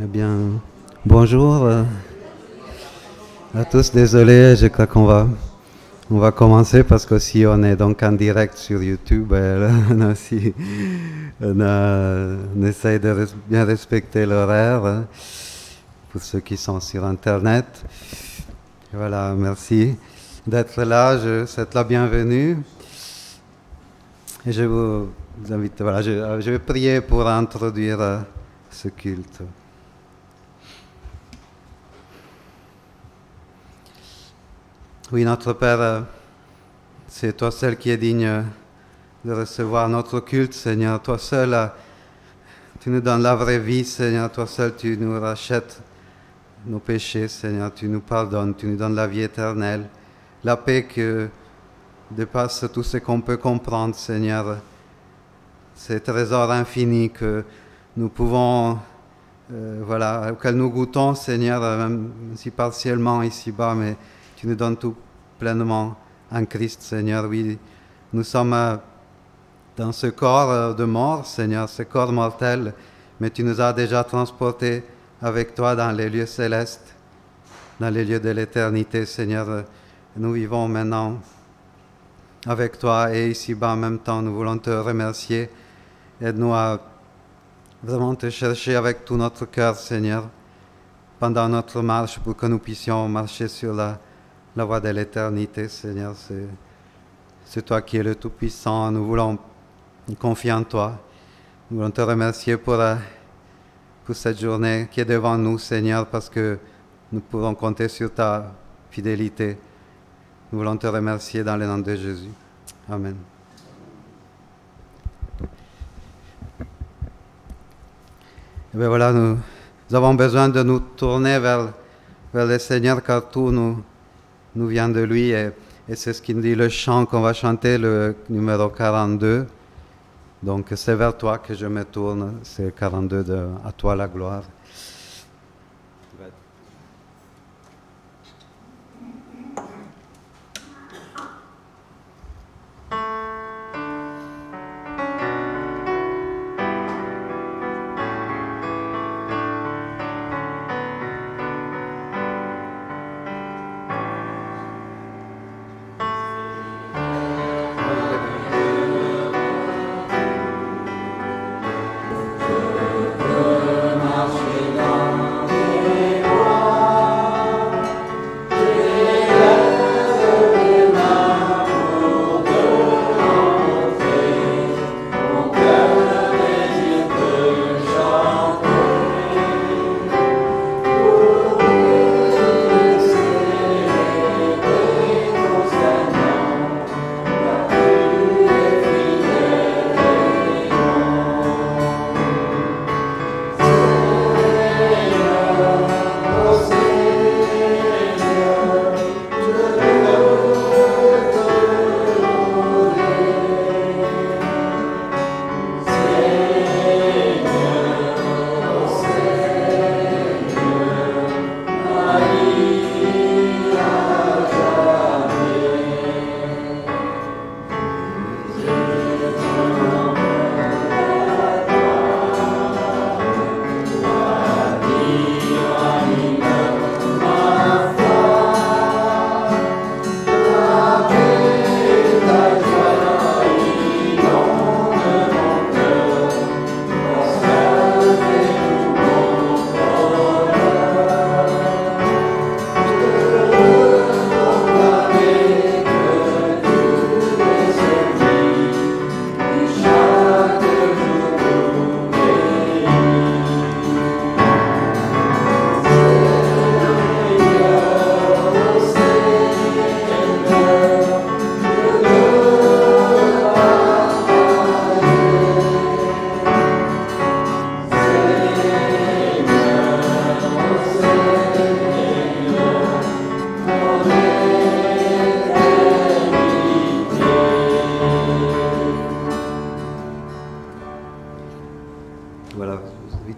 Eh bien, bonjour à tous. Désolé, je crois on va commencer parce qu'aussi on est donc en direct sur YouTube. On essaye de bien respecter l'horaire pour ceux qui sont sur Internet. Voilà, merci d'être là. Je souhaite la bienvenue. Et je vous invite, voilà, je vais prier pour introduire ce culte. Oui, notre Père, c'est toi seul qui es digne de recevoir notre culte, Seigneur. Toi seul, tu nous donnes la vraie vie, Seigneur. Toi seul, tu nous rachètes nos péchés, Seigneur. Tu nous pardonnes, tu nous donnes la vie éternelle, la paix qui dépasse tout ce qu'on peut comprendre, Seigneur. Ces trésors infinis que nous pouvons, auxquels nous goûtons, Seigneur, même si partiellement ici-bas, mais tu nous donnes tout pleinement en Christ, Seigneur. Oui, nous sommes dans ce corps de mort, Seigneur, ce corps mortel, mais tu nous as déjà transportés avec toi dans les lieux célestes, dans les lieux de l'éternité, Seigneur. Nous vivons maintenant avec toi et ici-bas en même temps. Nous voulons te remercier. Aide-nous à vraiment te chercher avec tout notre cœur, Seigneur, pendant notre marche, pour que nous puissions marcher sur la voie de l'éternité, Seigneur. C'est toi qui es le Tout-Puissant. Nous voulons confier en toi. Nous voulons te remercier pour cette journée qui est devant nous, Seigneur, parce que nous pouvons compter sur ta fidélité. Nous voulons te remercier dans le nom de Jésus. Amen. Et bien voilà, nous avons besoin de nous tourner vers le Seigneur, car tout nous vient de lui, et c'est ce qui nous dit le chant qu'on va chanter, le numéro 42. Donc c'est vers toi que je me tourne, c'est 42 de « À toi la gloire ». Marcher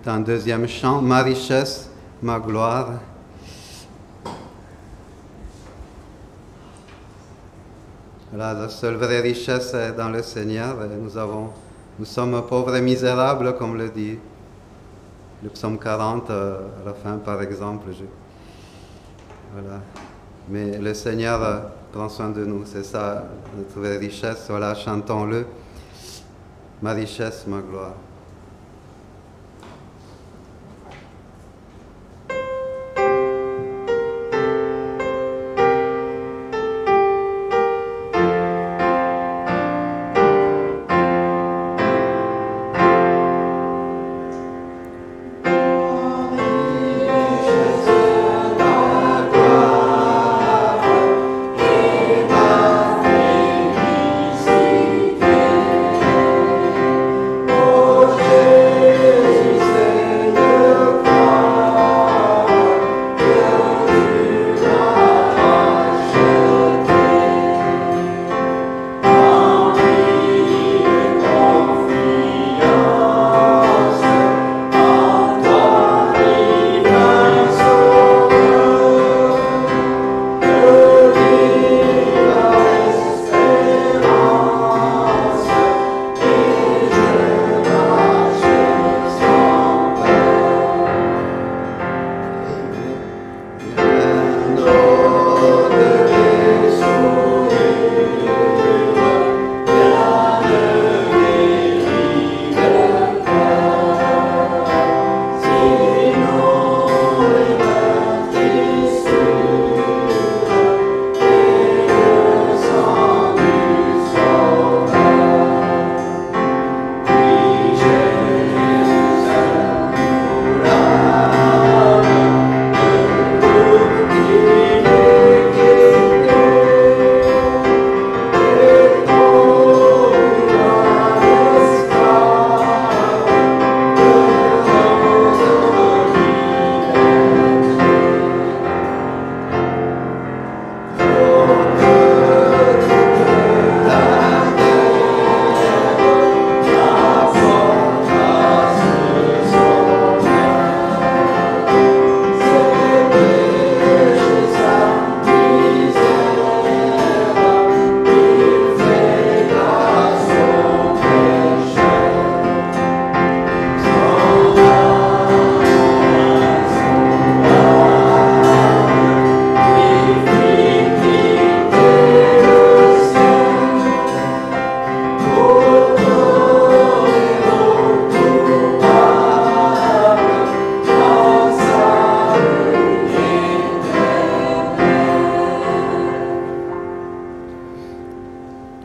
C'est un deuxième chant, ma richesse, ma gloire. Voilà, la seule vraie richesse est dans le Seigneur. Et nous sommes pauvres et misérables, comme le dit le psaume 40 à la fin, par exemple. Voilà. Mais le Seigneur prend soin de nous, c'est ça notre vraie richesse. Voilà, chantons-le. Ma richesse, ma gloire.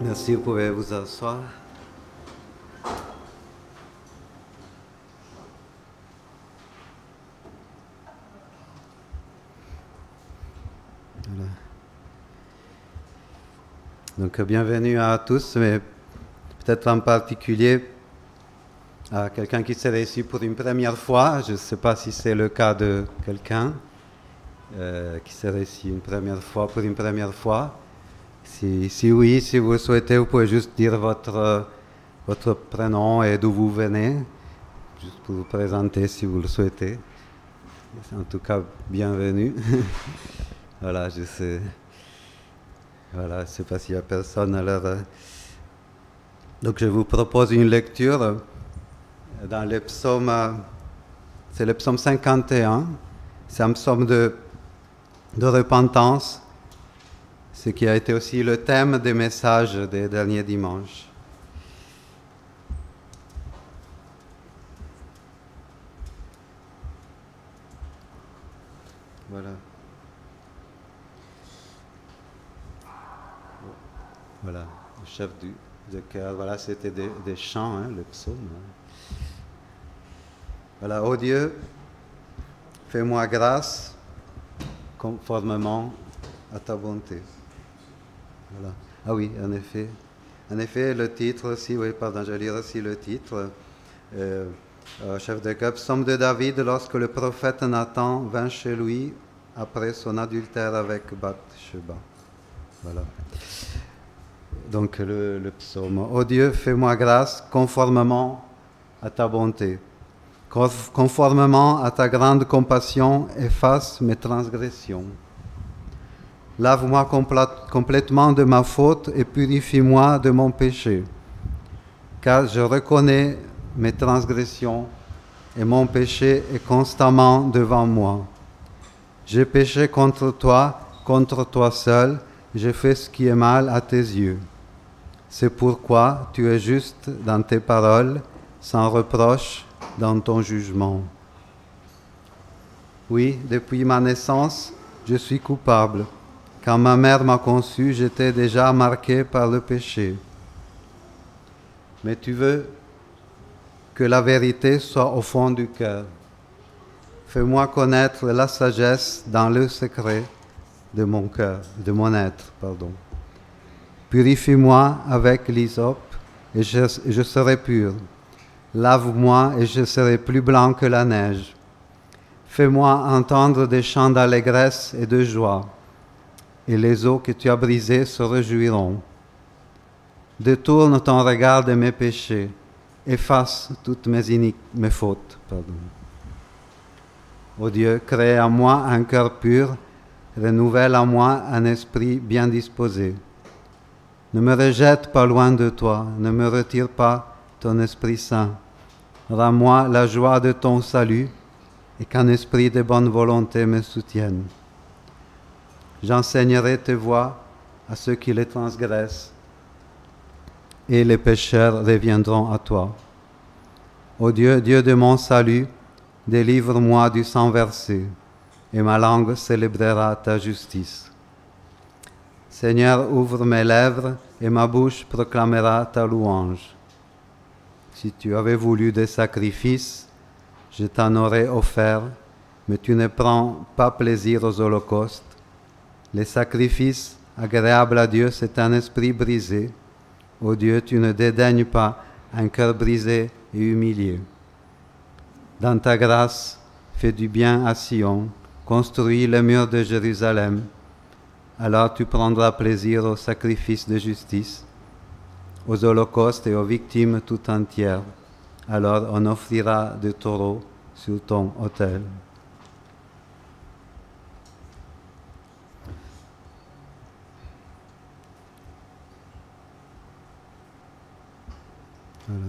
Merci, vous pouvez vous asseoir. Voilà. Donc, bienvenue à tous, mais peut-être en particulier à quelqu'un qui serait ici pour une première fois. Je ne sais pas si c'est le cas de quelqu'un qui serait ici une première fois, pour une première fois. Si oui, si vous souhaitez, vous pouvez juste dire votre prénom et d'où vous venez, juste pour vous présenter si vous le souhaitez. En tout cas, bienvenue. Voilà, je sais. Voilà, je ne sais pas s'il n'y a personne. Alors, donc, je vous propose une lecture dans le psaume. C'est le psaume 51. C'est un psaume de repentance. Ce qui a été aussi le thème des messages des derniers dimanches. Voilà. Voilà, le chef de chœur. Voilà, c'était des chants, hein, le psaume. Hein. Voilà, ô Dieu, fais-moi grâce conformément à ta bonté. Voilà. Ah oui, en effet. En effet, le titre aussi, oui, pardon, je vais lire aussi le titre. Chef de chœur, psaume de David, lorsque le prophète Nathan vint chez lui après son adultère avec Bathsheba. Voilà. Donc le psaume. Ô Dieu, fais-moi grâce conformément à ta bonté. Conformément à ta grande compassion, efface mes transgressions. Lave-moi complètement de ma faute et purifie-moi de mon péché, car je reconnais mes transgressions et mon péché est constamment devant moi. J'ai péché contre toi seul, j'ai fait ce qui est mal à tes yeux. C'est pourquoi tu es juste dans tes paroles, sans reproche dans ton jugement. Oui, depuis ma naissance, je suis coupable. Quand ma mère m'a conçu, j'étais déjà marqué par le péché. Mais tu veux que la vérité soit au fond du cœur. Fais-moi connaître la sagesse dans le secret de mon cœur, de mon être, pardon. Purifie-moi avec l'hysope et je serai pur. Lave-moi et je serai plus blanc que la neige. Fais-moi entendre des chants d'allégresse et de joie, et les os que tu as brisés se réjouiront. Détourne ton regard de mes péchés, efface toutes mes fautes. Ô Dieu, crée en moi un cœur pur, renouvelle en moi un esprit bien disposé. Ne me rejette pas loin de toi, ne me retire pas ton Esprit Saint. Rends-moi la joie de ton salut et qu'un esprit de bonne volonté me soutienne. J'enseignerai tes voies à ceux qui les transgressent et les pécheurs reviendront à toi. Ô Dieu, Dieu de mon salut, délivre-moi du sang versé et ma langue célébrera ta justice. Seigneur, ouvre mes lèvres et ma bouche proclamera ta louange. Si tu avais voulu des sacrifices, je t'en aurais offert, mais tu ne prends pas plaisir aux holocaustes. Les sacrifices agréables à Dieu, c'est un esprit brisé. Ô Dieu, tu ne dédaignes pas un cœur brisé et humilié. Dans ta grâce, fais du bien à Sion, construis les murs de Jérusalem. Alors tu prendras plaisir aux sacrifices de justice, aux holocaustes et aux victimes tout entières. Alors on offrira des taureaux sur ton autel. Voilà.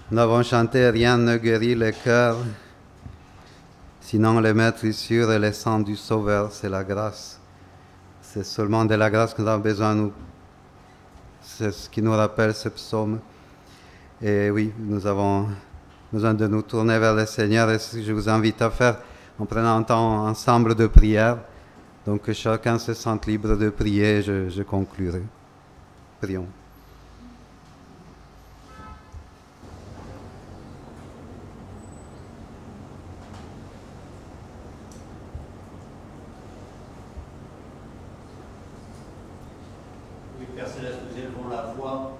Nous avons chanté « Rien ne guérit le cœur ». Sinon, les maîtrissures et le sang du Sauveur, c'est la grâce. C'est seulement de la grâce que nous avons besoin, nous. C'est ce qui nous rappelle ce psaume. Et oui, nous avons besoin de nous tourner vers le Seigneur. Et ce que je vous invite à faire en prenant un temps ensemble de prière. Donc que chacun se sente libre de prier. Je conclurai. Prions. Père Céleste, nous élevons la voix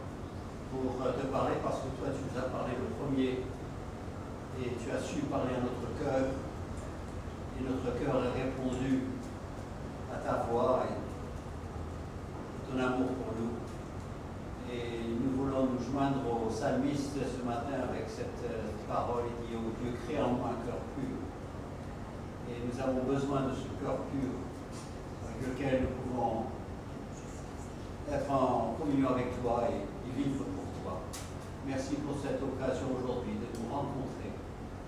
pour te parler parce que toi, tu nous as parlé le premier et tu as su parler à notre cœur et notre cœur a répondu à ta voix et ton amour pour nous. Et nous voulons nous joindre au psalmiste ce matin avec cette parole qui dit « Ô Dieu, crée en moi un cœur pur ». Et nous avons besoin de ce cœur pur avec lequel nous pouvons être en communion avec toi et vivre pour toi. Merci pour cette occasion aujourd'hui de nous rencontrer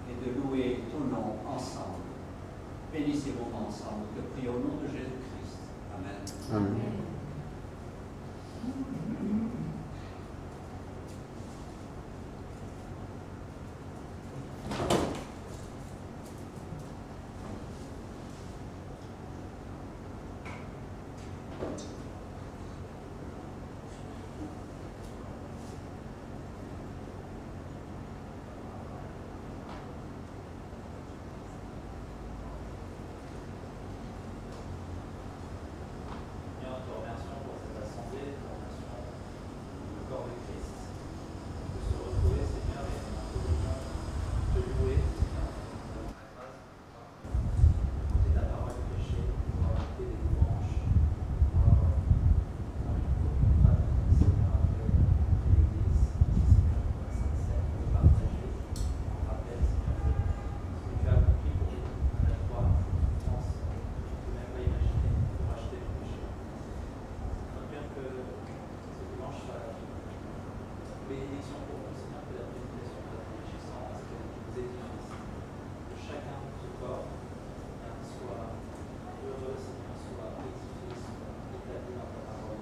et de louer ton nom ensemble. Bénis ces moments ensemble. Te prie au nom de Jésus-Christ. Amen. Amen. bénédiction pour nous, Seigneur, peut-être bénédiction peut-être enrichissant, parce que nous édifice. Que chacun de ce corps soit heureux, Seigneur, soit édifié, soit établi dans ta parole.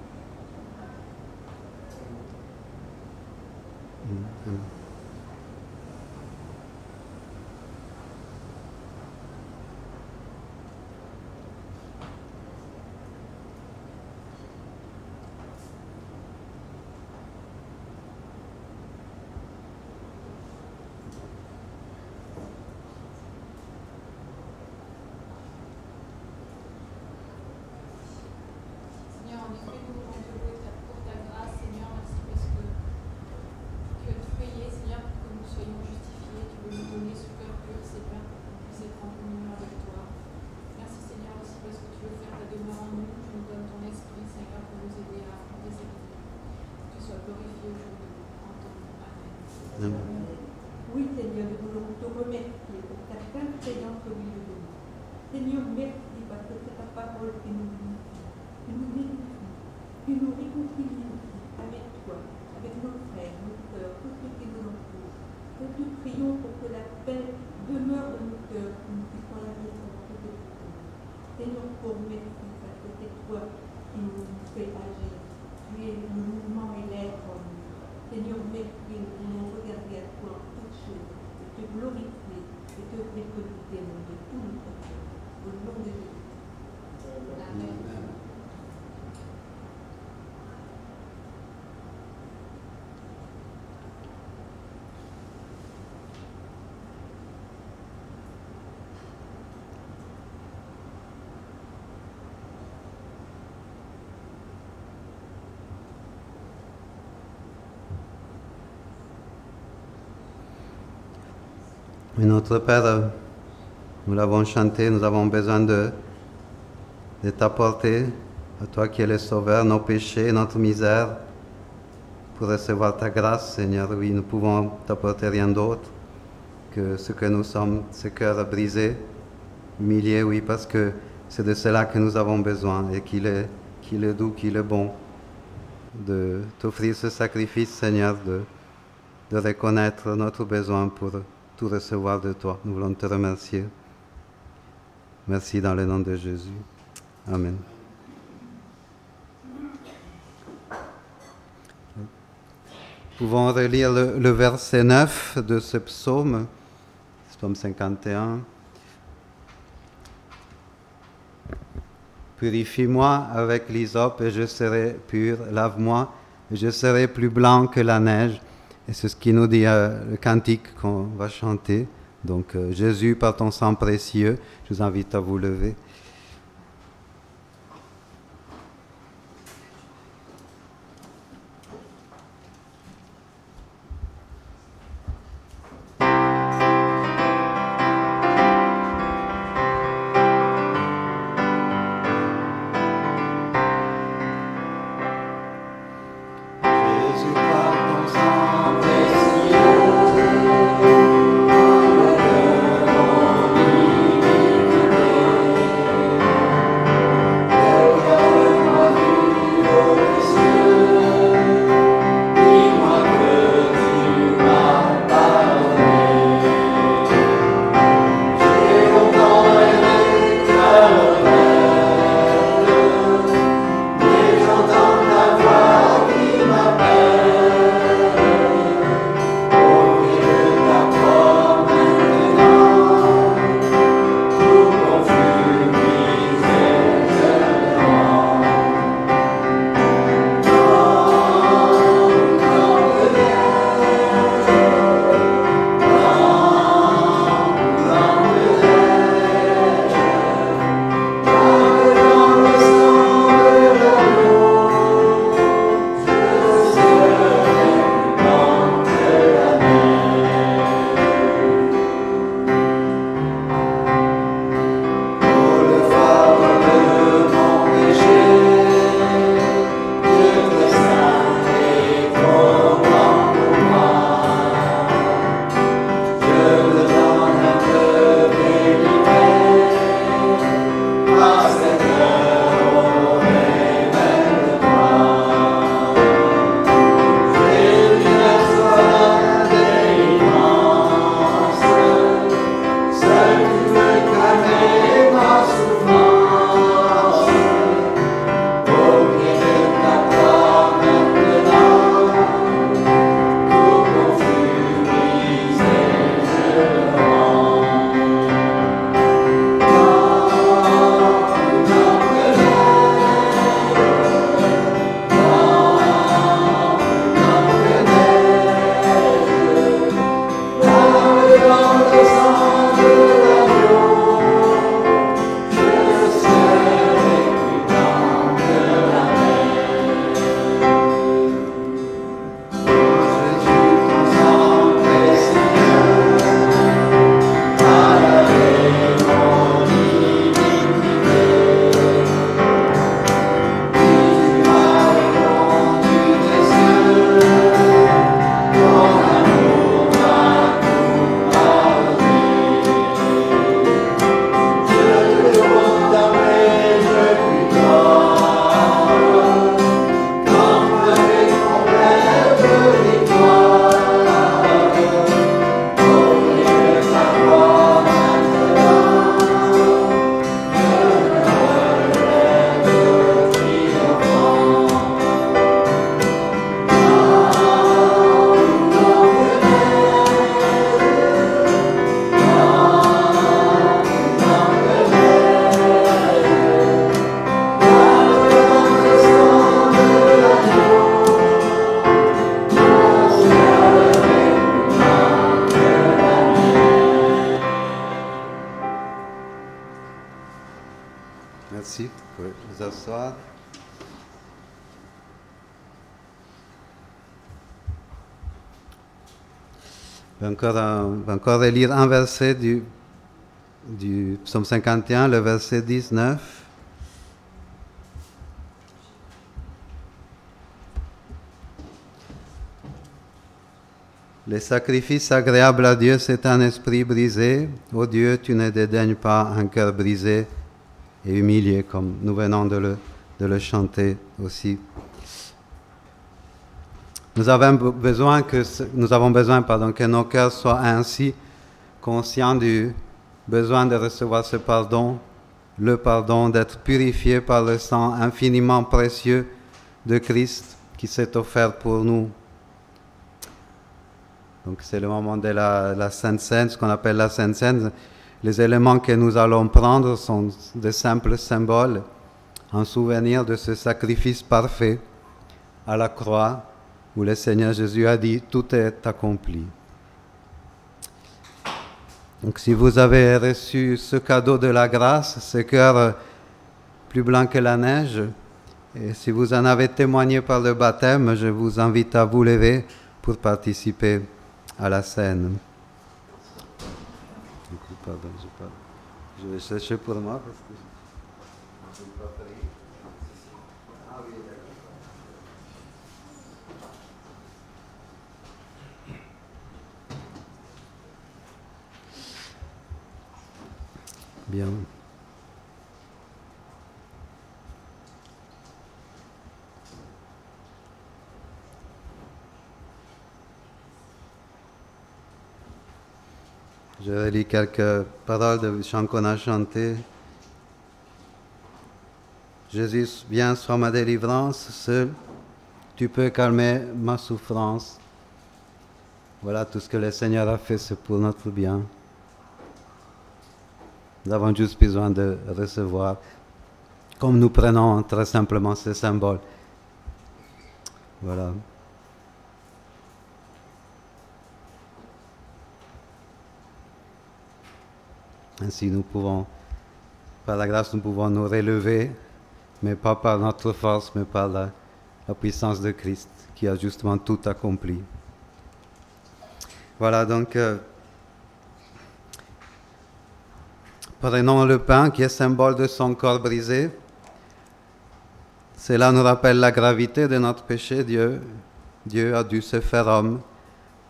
Seigneur, en effet, nous voulons te louer pour ta grâce, Seigneur, merci parce que tu as tout payé, Seigneur, pour que nous soyons justifiés. Tu veux nous donner ce cœur pur, Seigneur, pour qu'on puisse être en communion avec toi. Merci, Seigneur, aussi parce que tu veux faire ta demeure en nous. Tu nous donnes ton esprit, Seigneur, pour nous aider à affronter cette vie. Que tu sois glorifié aujourd'hui en ton nom. Amen. Oui, Seigneur, nous voulons te remercier pour ta bienveillance au milieu de nous. Seigneur, merci parce que c'est ta parole qui nous édifie, qui nous réconcilie avec toi, avec nos frères, nos sœurs, tous ceux qui nous entourent. Nous te prions pour que la paix demeure dans nos cœurs, que nous puissions la vivre dans toutes les choses. Seigneur, pour merci parce que c'est toi qui nous fais agir. Tu es le mouvement et l'être en nous. Seigneur, merci, nous voulons regarder à toi en toutes choses, et te glorifier, et te récolter de tout notre cœur. Au nom de Jésus. Amen. Mais notre Père, nous l'avons chanté, nous avons besoin de t'apporter, à toi qui es le Sauveur, nos péchés, notre misère, pour recevoir ta grâce, Seigneur. Oui, nous pouvons t'apporter rien d'autre que ce que nous sommes, ce cœur brisé, humilié, oui, parce que c'est de cela que nous avons besoin et qu'il est doux, qu'il est bon de t'offrir ce sacrifice, Seigneur, de reconnaître notre besoin pour tout recevoir de toi. Nous voulons te remercier. Merci dans le nom de Jésus. Amen. Nous pouvons relire le verset 9 de ce psaume, psaume 51. Purifie-moi avec l'hysope et je serai pur. Lave-moi et je serai plus blanc que la neige. Et c'est ce qui nous dit le cantique qu'on va chanter. Donc, Jésus, par ton sang précieux, je vous invite à vous lever. Jésus, par ton sang précieux, Je vais encore lire un verset du psaume 51, le verset 19. Les sacrifices agréables à Dieu, c'est un esprit brisé. Ô Dieu, tu ne dédaignes pas un cœur brisé et humilié, comme nous venons de le chanter aussi. Nous avons besoin que nos cœurs soient ainsi conscients du besoin de recevoir ce pardon, le pardon d'être purifié par le sang infiniment précieux de Christ qui s'est offert pour nous. Donc c'est le moment de la Sainte Seine, ce qu'on appelle la Sainte Seine. Les éléments que nous allons prendre sont de simples symboles, en souvenir de ce sacrifice parfait à la croix, où le Seigneur Jésus a dit « Tout est accompli ». Donc si vous avez reçu ce cadeau de la grâce, ce cœur plus blanc que la neige, et si vous en avez témoigné par le baptême, je vous invite à vous lever pour participer à la scène. Pardon, je vais chercher pour moi parce que je n'ai pas pris. Ah oui, d'accord. Bien. Je relis quelques paroles de chant qu'on a chanté. Jésus, viens, sois ma délivrance, seul tu peux calmer ma souffrance. Voilà, tout ce que le Seigneur a fait, c'est pour notre bien. Nous avons juste besoin de recevoir, comme nous prenons très simplement ces symboles. Voilà. Ainsi, nous pouvons, par la grâce, nous pouvons nous relever, mais pas par notre force, mais par la puissance de Christ, qui a justement tout accompli. Voilà, donc, prenons le pain qui est symbole de son corps brisé. Cela nous rappelle la gravité de notre péché. Dieu a dû se faire homme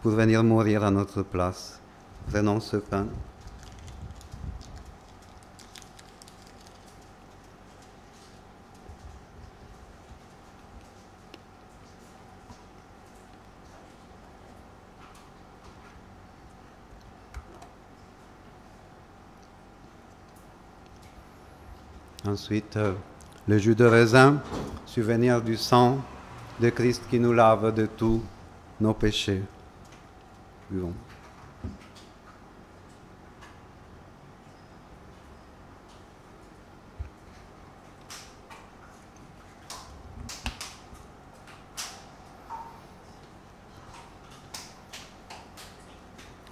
pour venir mourir à notre place. Prenons ce pain. Ensuite, le jus de raisin, souvenir du sang de Christ qui nous lave de tous nos péchés. Buvons.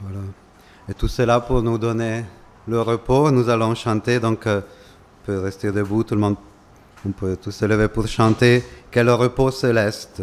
Voilà. Et tout cela pour nous donner le repos. Nous allons chanter, donc on peut rester debout, tout le monde, on peut tous se lever pour chanter « Quel repos céleste ».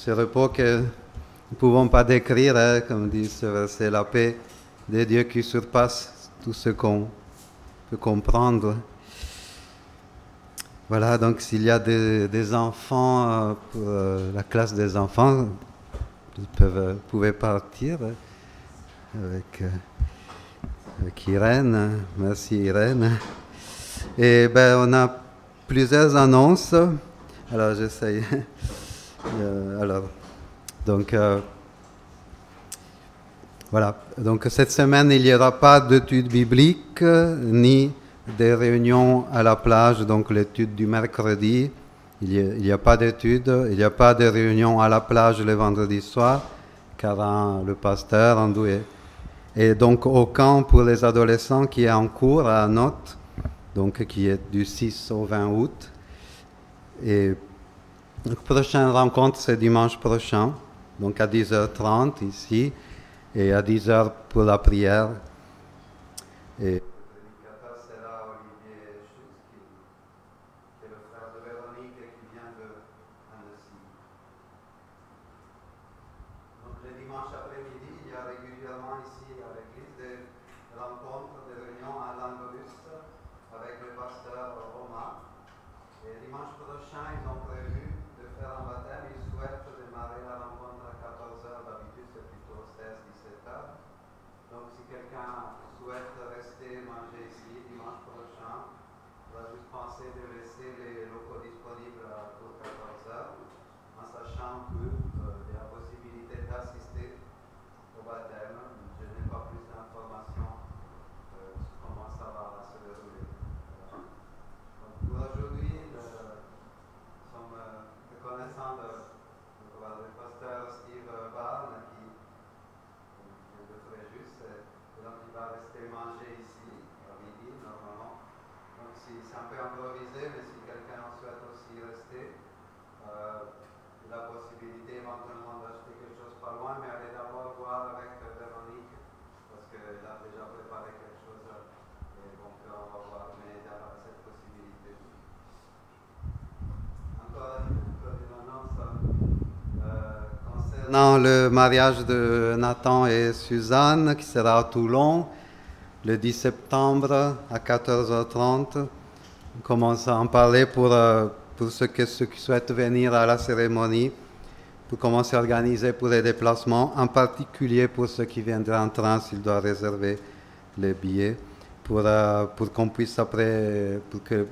ce repos que nous ne pouvons pas décrire, hein, comme dit ce verset, la paix de Dieu qui surpasse tout ce qu'on peut comprendre. Voilà, donc s'il y a des enfants, pour la classe des enfants, vous pouvez partir avec Irène. Merci Irène. Et on a plusieurs annonces. Alors j'essaye. Voilà. Donc cette semaine, il n'y aura pas d'études bibliques ni des réunions à la plage, donc l'étude du mercredi. Il n'y a pas d'études, il n'y a pas de réunion à la plage le vendredi soir, car le pasteur Andoué. Et donc au camp pour les adolescents qui est en cours à Note, donc qui est du 6 au 20 août. Et la prochaine rencontre, c'est dimanche prochain, donc à 10h30 ici, et à 10h pour la prière. Et le mariage de Nathan et Suzanne qui sera à Toulon le 10 septembre à 14h30. On commence à en parler pour ceux qui souhaitent venir à la cérémonie, pour commencer à organiser pour les déplacements, en particulier pour ceux qui viennent en train, s'ils doivent réserver les billets, pour qu'on puisse après, pour que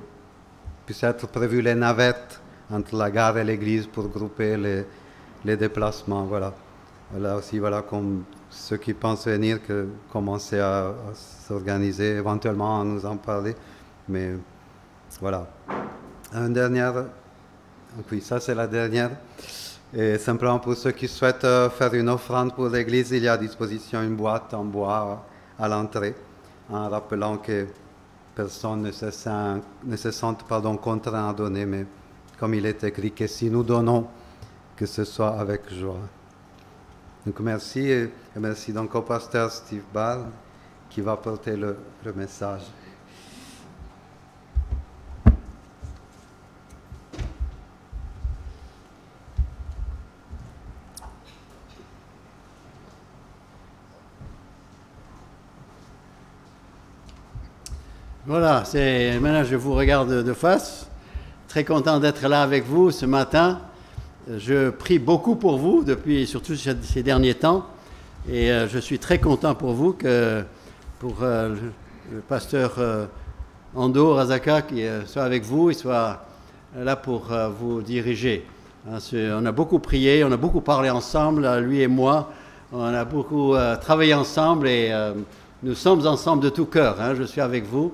puissent être prévues les navettes entre la gare et l'église pour grouper les déplacements. Voilà. Là aussi, voilà, comme ceux qui pensent venir, que commencer à s'organiser, éventuellement à nous en parler. Mais voilà. Oui, ça c'est la dernière. Et simplement pour ceux qui souhaitent faire une offrande pour l'église, il y a à disposition une boîte en bois à l'entrée, en rappelant que personne ne se sente contraint à donner, mais comme il est écrit que si nous donnons, que ce soit avec joie. Donc merci, et merci donc au pasteur Steve Ball qui va porter le message. Voilà, maintenant je vous regarde de face. Très content d'être là avec vous ce matin. Je prie beaucoup pour vous, surtout ces derniers temps. Et je suis très content pour vous, pour le pasteur Ando Razaka qui soit avec vous, il soit là pour vous diriger. On a beaucoup prié, on a beaucoup parlé ensemble, lui et moi. On a beaucoup travaillé ensemble et nous sommes ensemble de tout cœur. Je suis avec vous.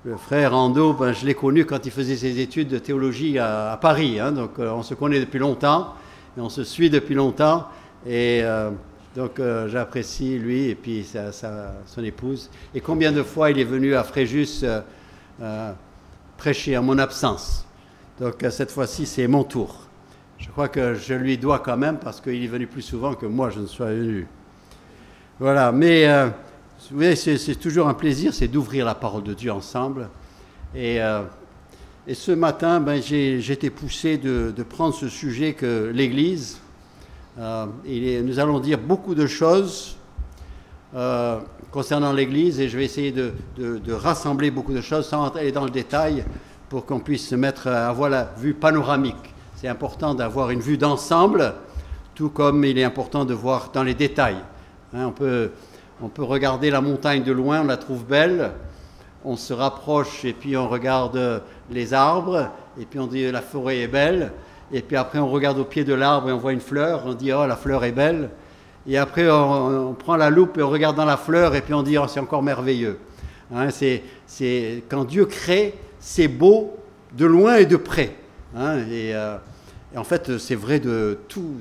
Le frère Ando, je l'ai connu quand il faisait ses études de théologie à Paris. Donc on se connaît depuis longtemps et on se suit depuis longtemps. Et donc j'apprécie lui et puis son épouse. Et combien de fois il est venu à Fréjus prêcher en mon absence. Donc cette fois-ci, c'est mon tour. Je crois que je lui dois quand même parce qu'il est venu plus souvent que moi je ne sois venu. Voilà, mais vous voyez, c'est toujours un plaisir, c'est d'ouvrir la parole de Dieu ensemble. Et Et ce matin, j'ai été poussé de prendre ce sujet que l'Église. Nous allons dire beaucoup de choses concernant l'Église et je vais essayer de rassembler beaucoup de choses sans aller dans le détail pour qu'on puisse avoir la vue panoramique. C'est important d'avoir une vue d'ensemble, tout comme il est important de voir dans les détails. On peut regarder la montagne de loin, on la trouve belle, on se rapproche et puis on regarde les arbres, et puis on dit la forêt est belle, et puis après on regarde au pied de l'arbre et on voit une fleur, on dit oh la fleur est belle, et après on prend la loupe et on regarde dans la fleur et puis on dit oh c'est encore merveilleux. C'est quand Dieu crée, c'est beau de loin et de près. Et en fait c'est vrai de tout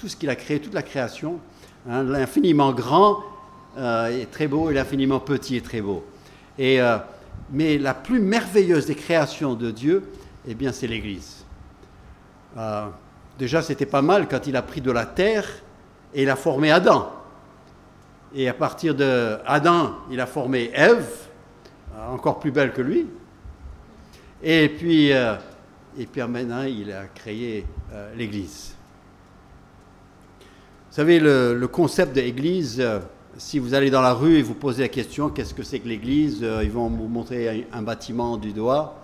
ce qu'il a créé, toute la création. L'infiniment grand est très beau et l'infiniment petit est très beau. Mais la plus merveilleuse des créations de Dieu, eh bien, c'est l'Église. Déjà, c'était pas mal quand il a pris de la terre et il a formé Adam. Et à partir de Adam, il a formé Ève, encore plus belle que lui. Et puis maintenant, il a créé l'Église. Vous savez, le concept de l'Église, si vous allez dans la rue et vous posez la question, qu'est-ce que c'est que l'Église? Ils vont vous montrer un bâtiment du doigt.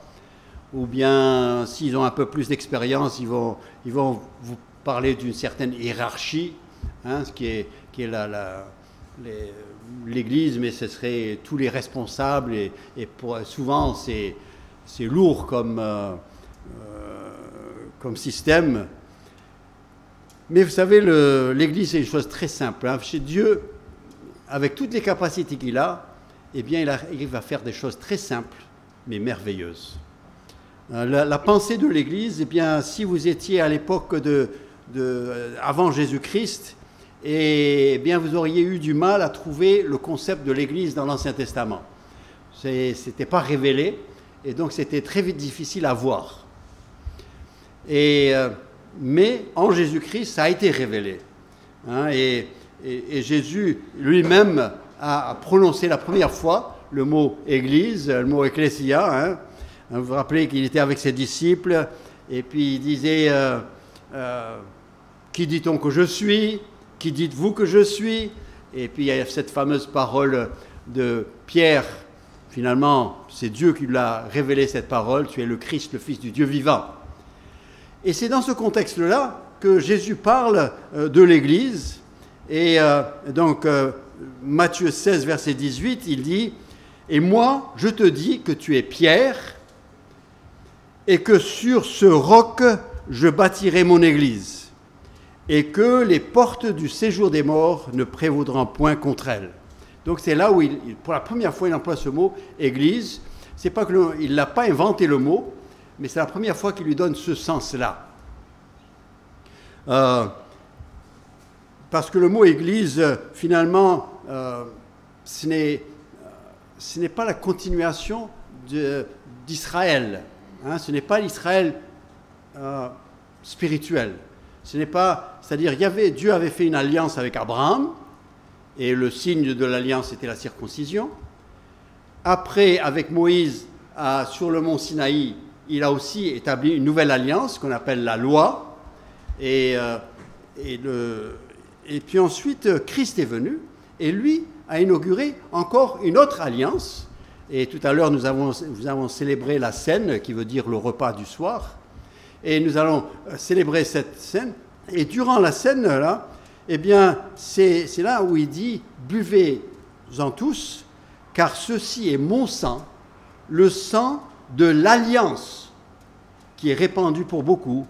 Ou bien, s'ils ont un peu plus d'expérience, ils vont vous parler d'une certaine hiérarchie, ce qui est l'Église, mais ce serait tous les responsables. Et souvent, c'est lourd comme système. Mais vous savez, l'Église, c'est une chose très simple. Chez Dieu, avec toutes les capacités qu'il a, eh bien, il va faire des choses très simples, mais merveilleuses. La pensée de l'Église, eh bien, si vous étiez à l'époque avant Jésus-Christ, eh bien, vous auriez eu du mal à trouver le concept de l'Église dans l'Ancien Testament. C'était pas révélé, et donc c'était très difficile à voir. Mais en Jésus-Christ, ça a été révélé. Et Jésus lui-même a prononcé la première fois le mot Église, le mot Ecclésia. Vous vous rappelez qu'il était avec ses disciples et puis il disait qui dit-on que je suis? Qui dites-vous que je suis? Et puis il y a cette fameuse parole de Pierre. Finalement, c'est Dieu qui lui a révélé cette parole. Tu es le Christ, le Fils du Dieu vivant. Et c'est dans ce contexte-là que Jésus parle de l'Église. Et donc, Matthieu 16, verset 18, il dit « Et moi, je te dis que tu es Pierre, et que sur ce roc, je bâtirai mon Église, et que les portes du séjour des morts ne prévaudront point contre elle. » Donc c'est là où, pour la première fois, il emploie ce mot « Église ». C'est pas qu'il n'a pas inventé le mot, mais c'est la première fois qu'il lui donne ce sens-là. Parce que le mot « Église », finalement, ce n'est pas la continuation d'Israël. Ce n'est pas l'Israël spirituel. C'est-à-dire, Dieu avait fait une alliance avec Abraham, et le signe de l'alliance était la circoncision. Après, avec Moïse, sur le mont Sinaï, il a aussi établi une nouvelle alliance qu'on appelle la loi. Et puis ensuite, Christ est venu, et lui a inauguré encore une autre alliance. Et tout à l'heure, nous avons célébré la Cène, qui veut dire le repas du soir. Et nous allons célébrer cette Cène. Et durant la Cène, là, eh bien, c'est là où il dit « Buvez-en tous, car ceci est mon sang, le sang de l'alliance, qui est répandu pour beaucoup,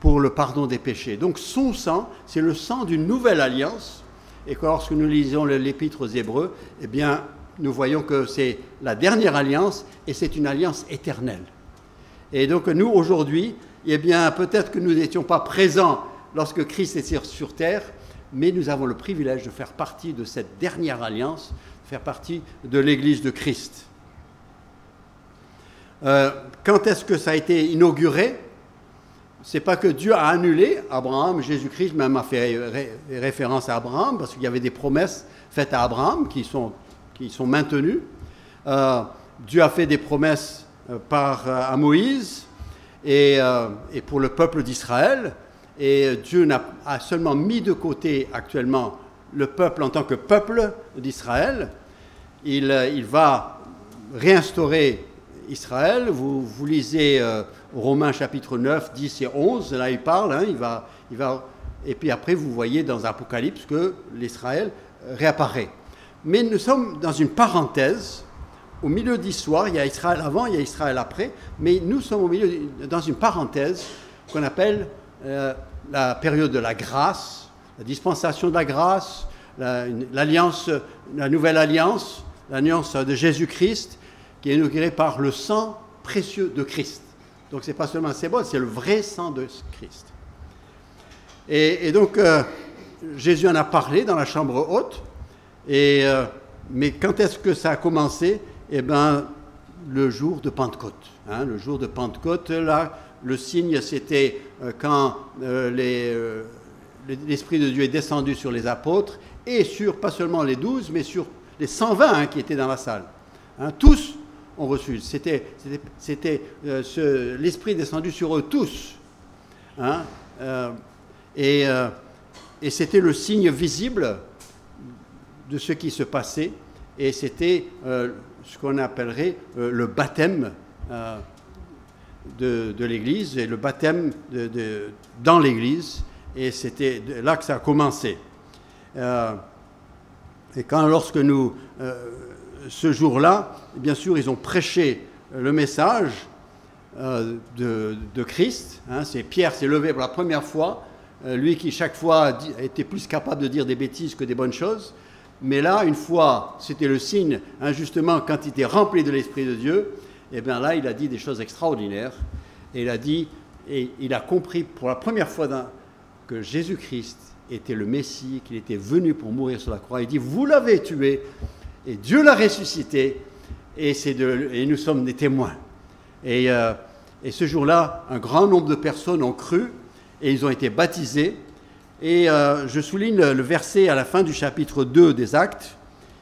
pour le pardon des péchés. » Donc son sang, c'est le sang d'une nouvelle alliance. Et lorsque nous lisons l'Épître aux Hébreux, eh bien, nous voyons que c'est la dernière alliance et c'est une alliance éternelle. Et donc nous, aujourd'hui, eh bien, peut-être que nous n'étions pas présents lorsque Christ était sur terre, mais nous avons le privilège de faire partie de cette dernière alliance, de faire partie de l'Église de Christ. Quand est-ce que ça a été inauguré? C'est pas que Dieu a annulé Abraham, Jésus-Christ même a fait référence à Abraham, parce qu'il y avait des promesses faites à Abraham qui sont maintenues. Dieu a fait des promesses à Moïse, et pour le peuple d'Israël. Et Dieu a seulement mis de côté actuellement le peuple en tant que peuple d'Israël. Il va réinstaurer Israël. Vous lisez Romains chapitre 9, 10 et 11, là il parle, hein, il va, et puis après vous voyez dans Apocalypse que l'Israël réapparaît. Mais nous sommes dans une parenthèse, au milieu de l'histoire, il y a Israël avant, il y a Israël après, mais nous sommes au milieu, dans une parenthèse qu'on appelle la période de la grâce, la dispensation de la grâce, l'alliance, la nouvelle alliance, l'alliance de Jésus-Christ, qui est inaugurée par le sang précieux de Christ. Donc ce n'est pas seulement un symbole, c'est le vrai sang de Christ. Et donc Jésus en a parlé dans la chambre haute, mais quand est-ce que ça a commencé? Eh bien, le jour de Pentecôte. Hein, le jour de Pentecôte, là, le signe, c'était quand l'Esprit de Dieu est descendu sur les apôtres, et sur, pas seulement les 12, mais sur les 120 hein, qui étaient dans la salle. Hein, tous ont reçu. C'était l'Esprit descendu sur eux tous. Hein, et c'était le signe visible de ce qui se passait, et c'était ce qu'on appellerait le baptême de l'Église, et le baptême dans l'Église, et c'était là que ça a commencé. Et lorsque ce jour-là, bien sûr, ils ont prêché le message de Christ, hein, Pierre s'est levé pour la première fois, lui qui chaque fois était plus capable de dire des bêtises que des bonnes choses, mais là, une fois, c'était le signe, hein, justement, quand il était rempli de l'Esprit de Dieu, et bien là, il a dit des choses extraordinaires, et il a compris pour la première fois que Jésus-Christ était le Messie, qu'il était venu pour mourir sur la croix. Il dit, vous l'avez tué, et Dieu l'a ressuscité, et nous sommes des témoins. Et ce jour-là, un grand nombre de personnes ont cru, et ils ont été baptisés. Et je souligne le verset à la fin du chapitre 2 des Actes.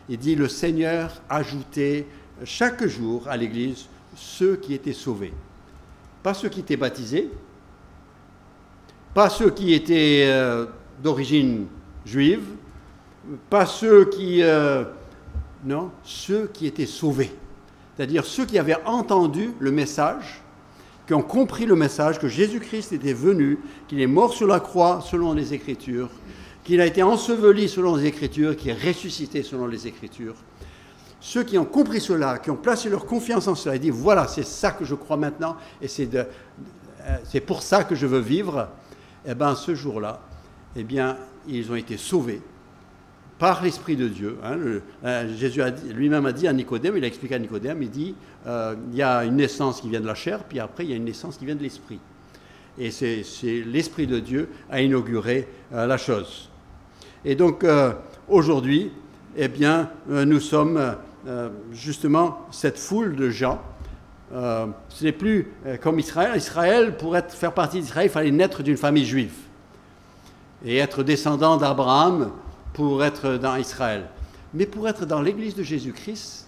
Il dit, le Seigneur ajoutait chaque jour à l'Église ceux qui étaient sauvés. Pas ceux qui étaient baptisés, pas ceux qui étaient d'origine juive, pas ceux qui... non, ceux qui étaient sauvés. C'est-à-dire ceux qui avaient entendu le message, qui ont compris le message que Jésus-Christ était venu, qu'il est mort sur la croix selon les Écritures, qu'il a été enseveli selon les Écritures, qu'il est ressuscité selon les Écritures. Ceux qui ont compris cela, qui ont placé leur confiance en cela, et dit voilà, c'est ça que je crois maintenant, et c'est pour ça que je veux vivre, eh bien ce jour-là, eh bien, ils ont été sauvés par l'Esprit de Dieu. Hein. Jésus lui-même a dit à Nicodème, il a expliqué à Nicodème, il dit, il y a une naissance qui vient de la chair, puis après il y a une naissance qui vient de l'Esprit. Et c'est l'Esprit de Dieu a inauguré la chose. Et donc aujourd'hui, eh bien, nous sommes justement cette foule de gens. Ce n'est plus comme Israël. Israël, pour faire partie d'Israël, il fallait naître d'une famille juive et être descendant d'Abraham pour être dans Israël. Mais pour être dans l'Église de Jésus-Christ,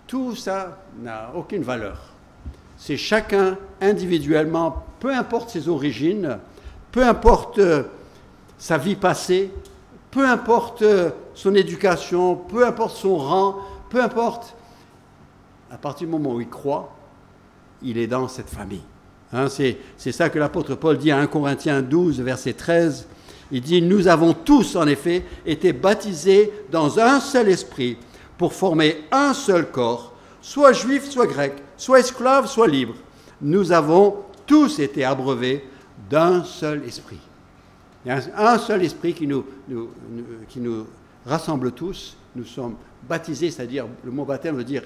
tout ça n'a aucune valeur. C'est chacun individuellement, peu importe ses origines, peu importe sa vie passée, peu importe son éducation, peu importe son rang, peu importe, à partir du moment où il croit, il est dans cette famille. Hein, c'est ça que l'apôtre Paul dit à 1 Corinthiens 12, verset 13. Il dit, nous avons tous, en effet, été baptisés dans un seul esprit pour former un seul corps, soit juif, soit grec, soit esclave, soit libre. Nous avons tous été abreuvés d'un seul esprit. Il y a un seul esprit qui nous rassemble tous. Nous sommes baptisés, c'est-à-dire, le mot baptême veut dire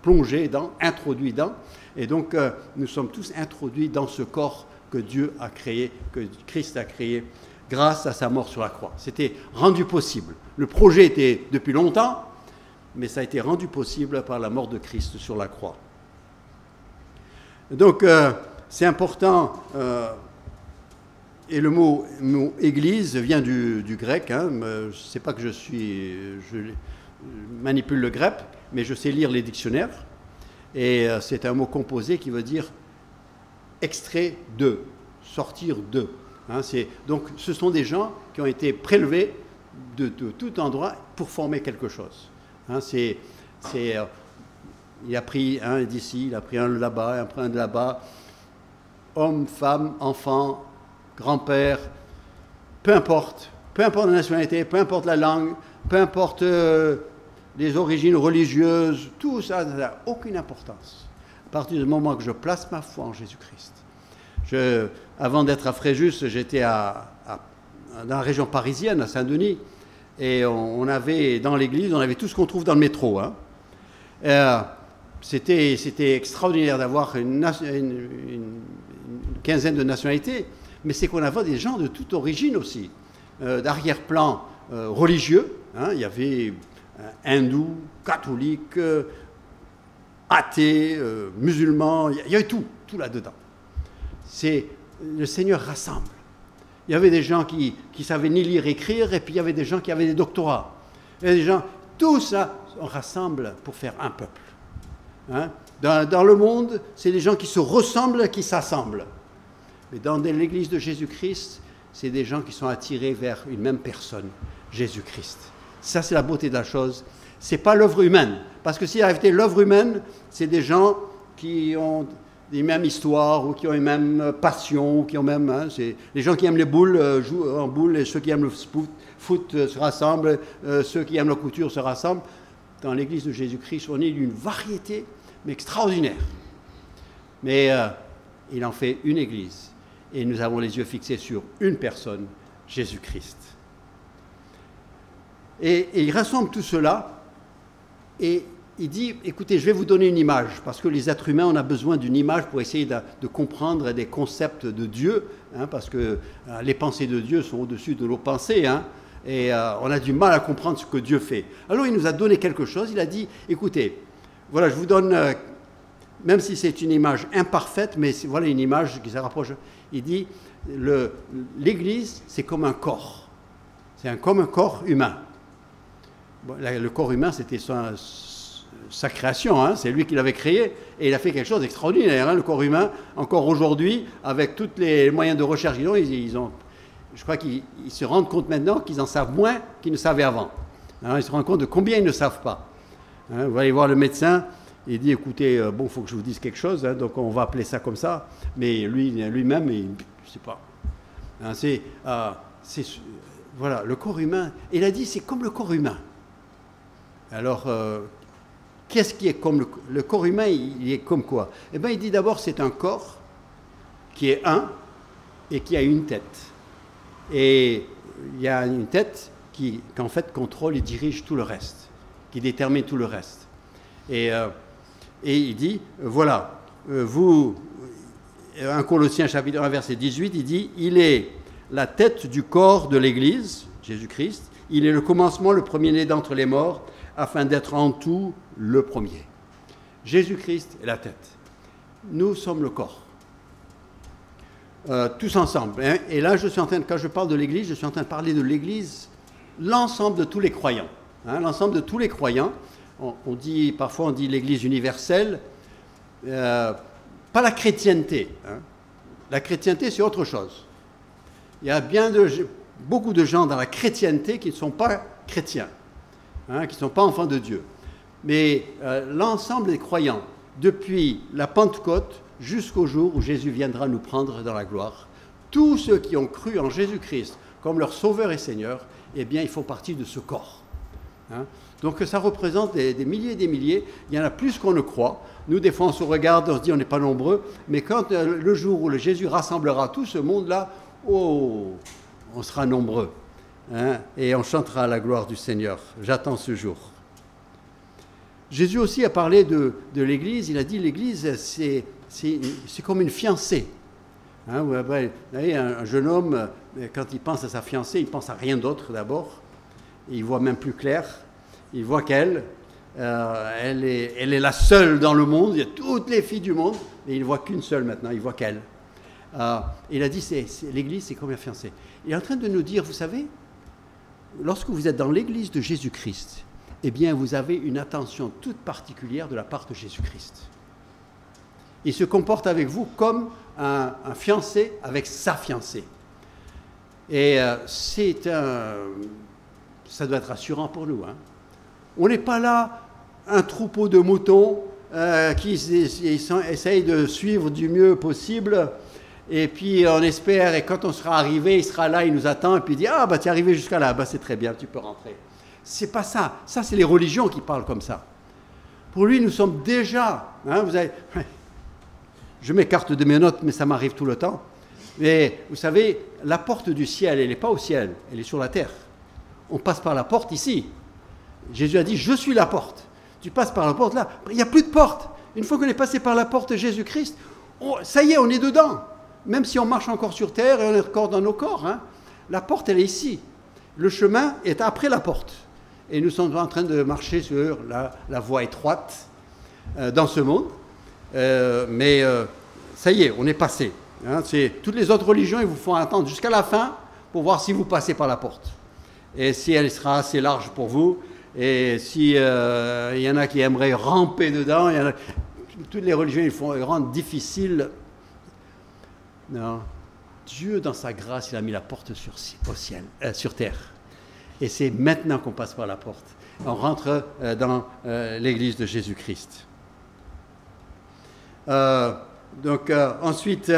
plonger dans, introduit dans. Et donc, nous sommes tous introduits dans ce corps que Dieu a créé, que Christ a créé, grâce à sa mort sur la croix. C'était rendu possible. Le projet était depuis longtemps, mais ça a été rendu possible par la mort de Christ sur la croix. Donc, c'est important, et le mot église vient du grec. Hein, je ne sais pas que je manipule le grec, mais je sais lire les dictionnaires. Et c'est un mot composé qui veut dire extrait d'eux, sortir d'eux. Hein, donc ce sont des gens qui ont été prélevés de tout endroit pour former quelque chose. Hein, il a pris un d'ici, il a pris un de là-bas, un de là-bas, homme, femme, enfant, grand-père, peu importe la nationalité, peu importe la langue, peu importe les origines religieuses, tout ça n'a aucune importance. À partir du moment que je place ma foi en Jésus-Christ. Avant d'être à Fréjus, j'étais dans la région parisienne, à Saint-Denis, et on avait, dans l'église, on avait tout ce qu'on trouve dans le métro. Hein. C'était extraordinaire d'avoir une quinzaine de nationalités, mais c'est qu'on avait des gens de toute origine aussi, d'arrière-plan religieux. Hein. Il y avait hindous, catholiques, athées, musulmans, il y avait tout là-dedans. Le Seigneur rassemble. Il y avait des gens qui savaient ni lire, écrire, et puis il y avait des gens qui avaient des doctorats. Il y avait des gens, tout ça, on rassemble pour faire un peuple. Hein? Dans le monde, c'est des gens qui se ressemblent, qui s'assemblent. Mais dans l'église de Jésus-Christ, c'est des gens qui sont attirés vers une même personne, Jésus-Christ. Ça, c'est la beauté de la chose. Ce n'est pas l'œuvre humaine. Parce que s'il avait été l'œuvre humaine, c'est des gens qui ont les mêmes histoires, ou qui ont les mêmes passions, qui ont même... Hein, c'est les gens qui aiment les boules jouent en boule, et ceux qui aiment le foot se rassemblent, ceux qui aiment la couture se rassemblent. Dans l'église de Jésus-Christ, on est d'une variété, mais extraordinaire. Mais il en fait une église, et nous avons les yeux fixés sur une personne, Jésus-Christ. Et il rassemble tout cela, et il dit, écoutez, je vais vous donner une image, parce que les êtres humains, on a besoin d'une image pour essayer de comprendre des concepts de Dieu, hein, parce que les pensées de Dieu sont au-dessus de nos pensées, hein, et on a du mal à comprendre ce que Dieu fait. Alors il nous a donné quelque chose, il a dit, écoutez, voilà, je vous donne, même si c'est une image imparfaite, mais voilà une image qui se rapproche, il dit, l'Église, c'est comme un corps, comme un corps humain. Bon, le corps humain, c'était sa création, hein, c'est lui qui l'avait créé, et il a fait quelque chose d'extraordinaire, hein, le corps humain, encore aujourd'hui, avec tous les moyens de recherche qu'ils ont, je crois qu'ils se rendent compte maintenant qu'ils en savent moins qu'ils ne savaient avant. Hein, ils se rendent compte de combien ils ne savent pas. Hein, vous allez voir le médecin, il dit, écoutez, bon, il faut que je vous dise quelque chose, hein, donc on va appeler ça comme ça, mais lui-même, il ne sait pas. Hein, voilà, le corps humain, il a dit, c'est comme le corps humain. Alors, qu'est-ce qui est comme le corps humain, il est comme quoi? Eh bien, il dit d'abord, c'est un corps qui est un et qui a une tête. Et il y a une tête qui en fait, contrôle et dirige tout le reste, qui détermine tout le reste. Et il dit, voilà, 1 Colossiens chapitre 1, verset 18, il dit, il est la tête du corps de l'Église, Jésus-Christ, il est le commencement, le premier-né d'entre les morts, afin d'être en tout le premier. Jésus-Christ est la tête. Nous sommes le corps. Tous ensemble. Hein. Et là, quand je parle de l'Église, je suis en train de parler de l'Église, l'ensemble de tous les croyants. Hein, l'ensemble de tous les croyants. Parfois on dit l'Église universelle, pas la chrétienté. Hein. La chrétienté, c'est autre chose. Il y a beaucoup de gens dans la chrétienté qui ne sont pas chrétiens. Hein, qui ne sont pas enfants de Dieu. Mais l'ensemble des croyants, depuis la Pentecôte jusqu'au jour où Jésus viendra nous prendre dans la gloire, tous ceux qui ont cru en Jésus-Christ comme leur Sauveur et Seigneur, eh bien, ils font partie de ce corps. Hein. Donc ça représente des milliers et des milliers. Il y en a plus qu'on ne croit. Nous, des fois, on se regarde, on se dit on n'est pas nombreux. Mais quand le jour où Jésus rassemblera tout ce monde-là, oh, on sera nombreux. Hein, et on chantera la gloire du Seigneur. J'attends ce jour. Jésus aussi a parlé de l'Église. Il a dit l'Église, c'est comme une fiancée. Hein, vous voyez, un jeune homme, quand il pense à sa fiancée, il pense à rien d'autre d'abord. Il voit même plus clair. Il voit qu'elle, elle est la seule dans le monde. Il y a toutes les filles du monde, mais il ne voit qu'une seule maintenant. Il voit qu'elle. Il a dit, l'Église, c'est comme la fiancée. Il est en train de nous dire, vous savez, lorsque vous êtes dans l'Église de Jésus-Christ, eh bien, vous avez une attention toute particulière de la part de Jésus-Christ. Il se comporte avec vous comme un fiancé avec sa fiancée. Et ça doit être rassurant pour nous. Hein. On n'est pas là, un troupeau de moutons qui essayent de suivre du mieux possible. Et puis on espère, et quand on sera arrivé, il sera là, il nous attend, et puis il dit « Ah, bah tu es arrivé jusqu'à là, bah c'est très bien, tu peux rentrer. » C'est pas ça. Ça, c'est les religions qui parlent comme ça. Pour lui, nous sommes déjà... Hein, je m'écarte de mes notes, mais ça m'arrive tout le temps. Mais vous savez, la porte du ciel, elle n'est pas au ciel, elle est sur la terre. On passe par la porte ici. Jésus a dit « Je suis la porte. » Tu passes par la porte là, il n'y a plus de porte. Une fois qu'on est passé par la porte de Jésus-Christ, ça y est, on est dedans. Même si on marche encore sur terre et on est encore dans nos corps, hein, la porte, elle est ici. Le chemin est après la porte. Et nous sommes en train de marcher sur la voie étroite dans ce monde. Mais ça y est, on est passé. Hein, toutes les autres religions, ils vous font attendre jusqu'à la fin pour voir si vous passez par la porte. Et si elle sera assez large pour vous, et si il y en a qui aimeraient ramper dedans, toutes les religions, ils rendent difficile. Non. Dieu, dans sa grâce, il a mis la porte sur terre. Et c'est maintenant qu'on passe par la porte. On rentre dans l'église de Jésus-Christ. Ensuite,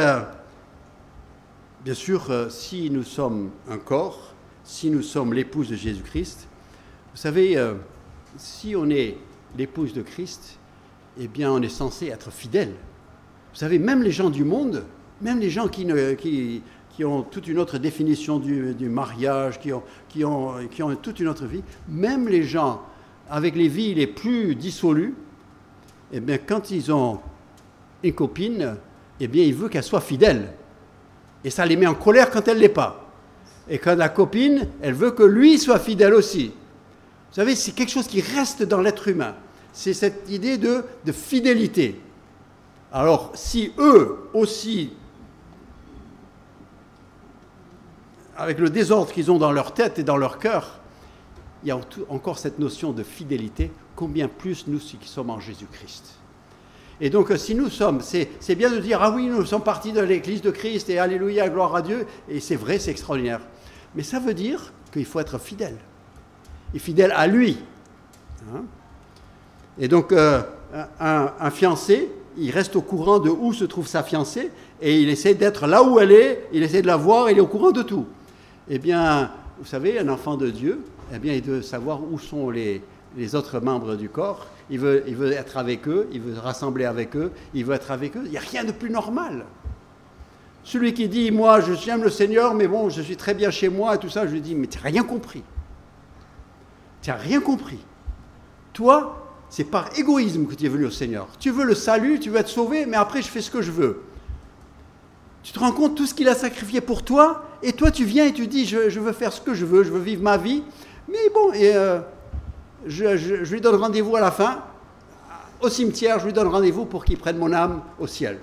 bien sûr, si nous sommes un corps, si nous sommes l'épouse de Jésus-Christ, vous savez, si on est l'épouse de Christ, eh bien, on est censé être fidèle. Vous savez, même les gens du monde, même les gens qui ont toute une autre définition du mariage, qui ont toute une autre vie, même les gens avec les vies les plus dissolues, eh bien, quand ils ont une copine, eh bien, ils veulent qu'elle soit fidèle. Et ça les met en colère quand elle ne l'est pas. Et quand la copine, elle veut que lui soit fidèle aussi. Vous savez, c'est quelque chose qui reste dans l'être humain. C'est cette idée de fidélité. Alors, si eux aussi, avec le désordre qu'ils ont dans leur tête et dans leur cœur, il y a encore cette notion de fidélité, combien plus nous qui sommes en Jésus-Christ. Et donc, si nous sommes, c'est bien de dire, ah oui, nous sommes partis de l'Église de Christ, et alléluia, gloire à Dieu, et c'est vrai, c'est extraordinaire. Mais ça veut dire qu'il faut être fidèle, et fidèle à lui. Hein? Et donc, un fiancé, il reste au courant de où se trouve sa fiancée, et il essaie d'être là où elle est, il essaie de la voir, il est au courant de tout. Eh bien, vous savez, un enfant de Dieu, eh bien, il veut savoir où sont les autres membres du corps, il veut être avec eux, il veut se rassembler avec eux, il veut être avec eux. Il n'y a rien de plus normal. Celui qui dit, moi, j'aime le Seigneur, mais bon, je suis très bien chez moi et tout ça, je lui dis, mais tu n'as rien compris. Tu n'as rien compris. Toi, c'est par égoïsme que tu es venu au Seigneur. Tu veux le salut, tu veux être sauvé, mais après, je fais ce que je veux. Tu te rends compte de tout ce qu'il a sacrifié pour toi, et toi, tu viens et tu dis, je veux faire ce que je veux vivre ma vie, mais bon, je lui donne rendez-vous à la fin, au cimetière, je lui donne rendez-vous pour qu'il prenne mon âme au ciel.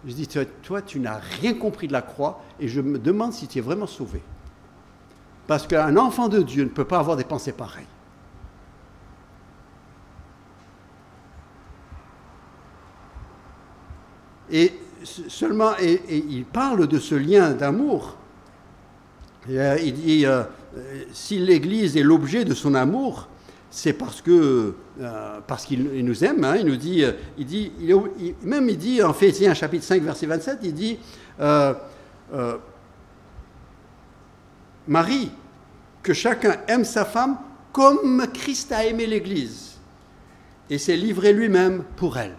Je dis, toi, tu n'as rien compris de la croix, et je me demande si tu es vraiment sauvé. Parce qu'un enfant de Dieu ne peut pas avoir des pensées pareilles. Et seulement, et il parle de ce lien d'amour. Il dit, si l'Église est l'objet de son amour, c'est parce qu'il nous aime. Hein, il nous dit, il dit en Éphésiens chapitre 5, verset 27, il dit, Marie, que chacun aime sa femme comme Christ a aimé l'Église et s'est livré lui-même pour elle.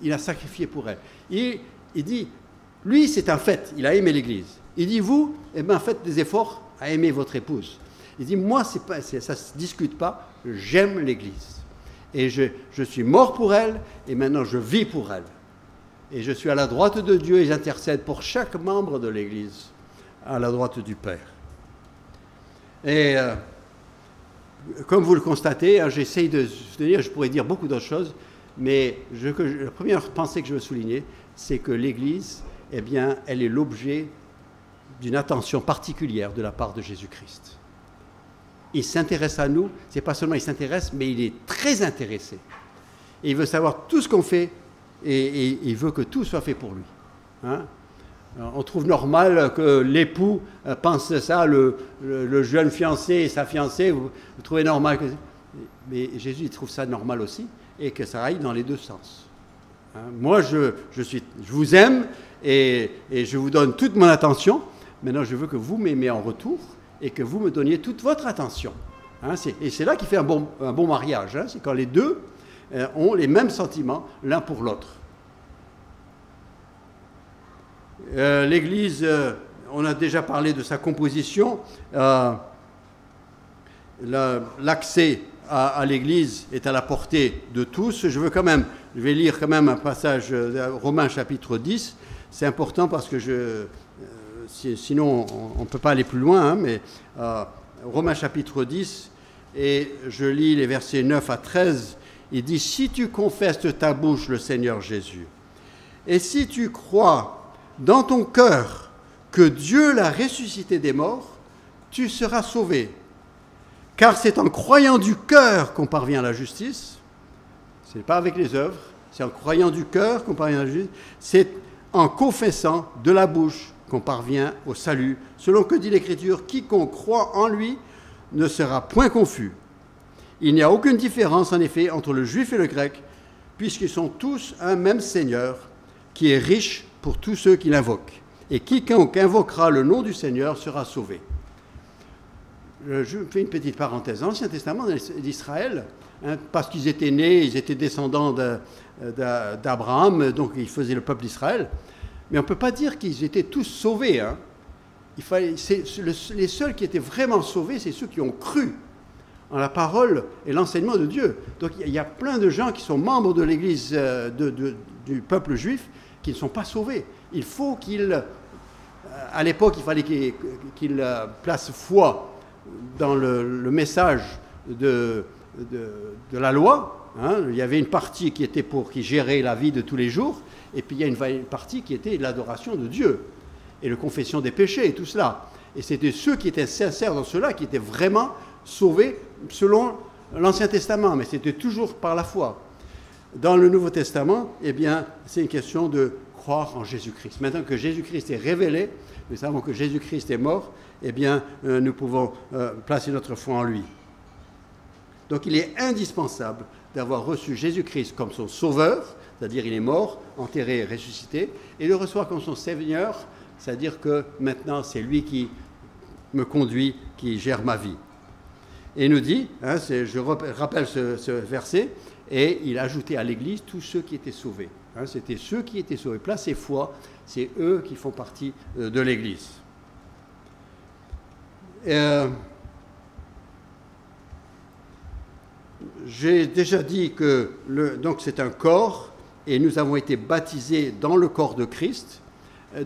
Il a sacrifié pour elle. Il dit, lui, c'est un fait, il a aimé l'Église. Il dit, vous, eh bien, faites des efforts à aimer votre épouse. Il dit, moi, ça ne se discute pas, j'aime l'Église. Et je suis mort pour elle, et maintenant je vis pour elle. Et je suis à la droite de Dieu, et j'intercède pour chaque membre de l'Église, à la droite du Père. Et comme vous le constatez, hein, j'essaye de soutenir, je pourrais dire beaucoup d'autres choses, mais la première pensée que je veux souligner, c'est que l'Église, eh bien, elle est l'objet d'une attention particulière de la part de Jésus-Christ. Il s'intéresse à nous, c'est pas seulement il s'intéresse, mais il est très intéressé. Et il veut savoir tout ce qu'on fait et il veut que tout soit fait pour lui. Hein? Alors, on trouve normal que l'époux pense ça, le jeune fiancé et sa fiancée, vous trouvez normal que... Mais Jésus il trouve ça normal aussi, et que ça aille dans les deux sens. Hein? Moi, je vous aime, et je vous donne toute mon attention. Maintenant, je veux que vous m'aimiez en retour, et que vous me donniez toute votre attention. Hein? Et c'est là qu'il fait un bon mariage. Hein? C'est quand les deux ont les mêmes sentiments l'un pour l'autre. L'Église, on a déjà parlé de sa composition. L'accès à l'Église est à la portée de tous. Je vais lire quand même un passage de Romains chapitre 10. C'est important parce que sinon on ne peut pas aller plus loin. Hein, mais Romains chapitre 10, et je lis les versets 9 à 13. Il dit « Si tu confesses de ta bouche le Seigneur Jésus, et si tu crois dans ton cœur que Dieu l'a ressuscité des morts, tu seras sauvé. Car c'est en croyant du cœur qu'on parvient à la justice. » Ce n'est pas avec les œuvres, c'est en croyant du cœur qu'on parvient à la justice. C'est en confessant de la bouche qu'on parvient au salut. Selon que dit l'Écriture, quiconque croit en lui ne sera point confus. Il n'y a aucune différence en effet entre le juif et le grec, puisqu'ils sont tous un même Seigneur, qui est riche pour tous ceux qui l'invoquent. Et quiconque invoquera le nom du Seigneur sera sauvé. Je fais une petite parenthèse. Dans l'Ancien Testament d'Israël, hein, parce qu'ils étaient nés, ils étaient descendants d'Abraham, donc ils faisaient le peuple d'Israël. Mais on ne peut pas dire qu'ils étaient tous sauvés. Hein. Les seuls qui étaient vraiment sauvés, c'est ceux qui ont cru en la parole et l'enseignement de Dieu. Donc il y a plein de gens qui sont membres de l'Église du peuple juif qui ne sont pas sauvés. Il faut à l'époque, il fallait qu'ils placent foi dans le message de la loi. Hein. Il y avait une partie qui gérait la vie de tous les jours, et puis il y a une partie qui était l'adoration de Dieu, et la confession des péchés, et tout cela. Et c'était ceux qui étaient sincères dans cela, qui étaient vraiment sauvés selon l'Ancien Testament, mais c'était toujours par la foi. Dans le Nouveau Testament, eh bien, c'est une question de croire en Jésus-Christ. Maintenant que Jésus-Christ est révélé, nous savons que Jésus-Christ est mort, eh bien, nous pouvons placer notre foi en lui. Donc, il est indispensable d'avoir reçu Jésus-Christ comme son sauveur, c'est-à-dire il est mort, enterré, ressuscité, et de le recevoir comme son Seigneur, c'est-à-dire que maintenant, c'est lui qui me conduit, qui gère ma vie. Et il nous dit, hein, je rappelle ce verset, et il ajoutait à l'Église tous ceux qui étaient sauvés. Hein, c'était ceux qui étaient sauvés. Placez foi, c'est eux qui font partie de l'Église. J'ai déjà dit que donc c'est un corps, et nous avons été baptisés dans le corps de Christ.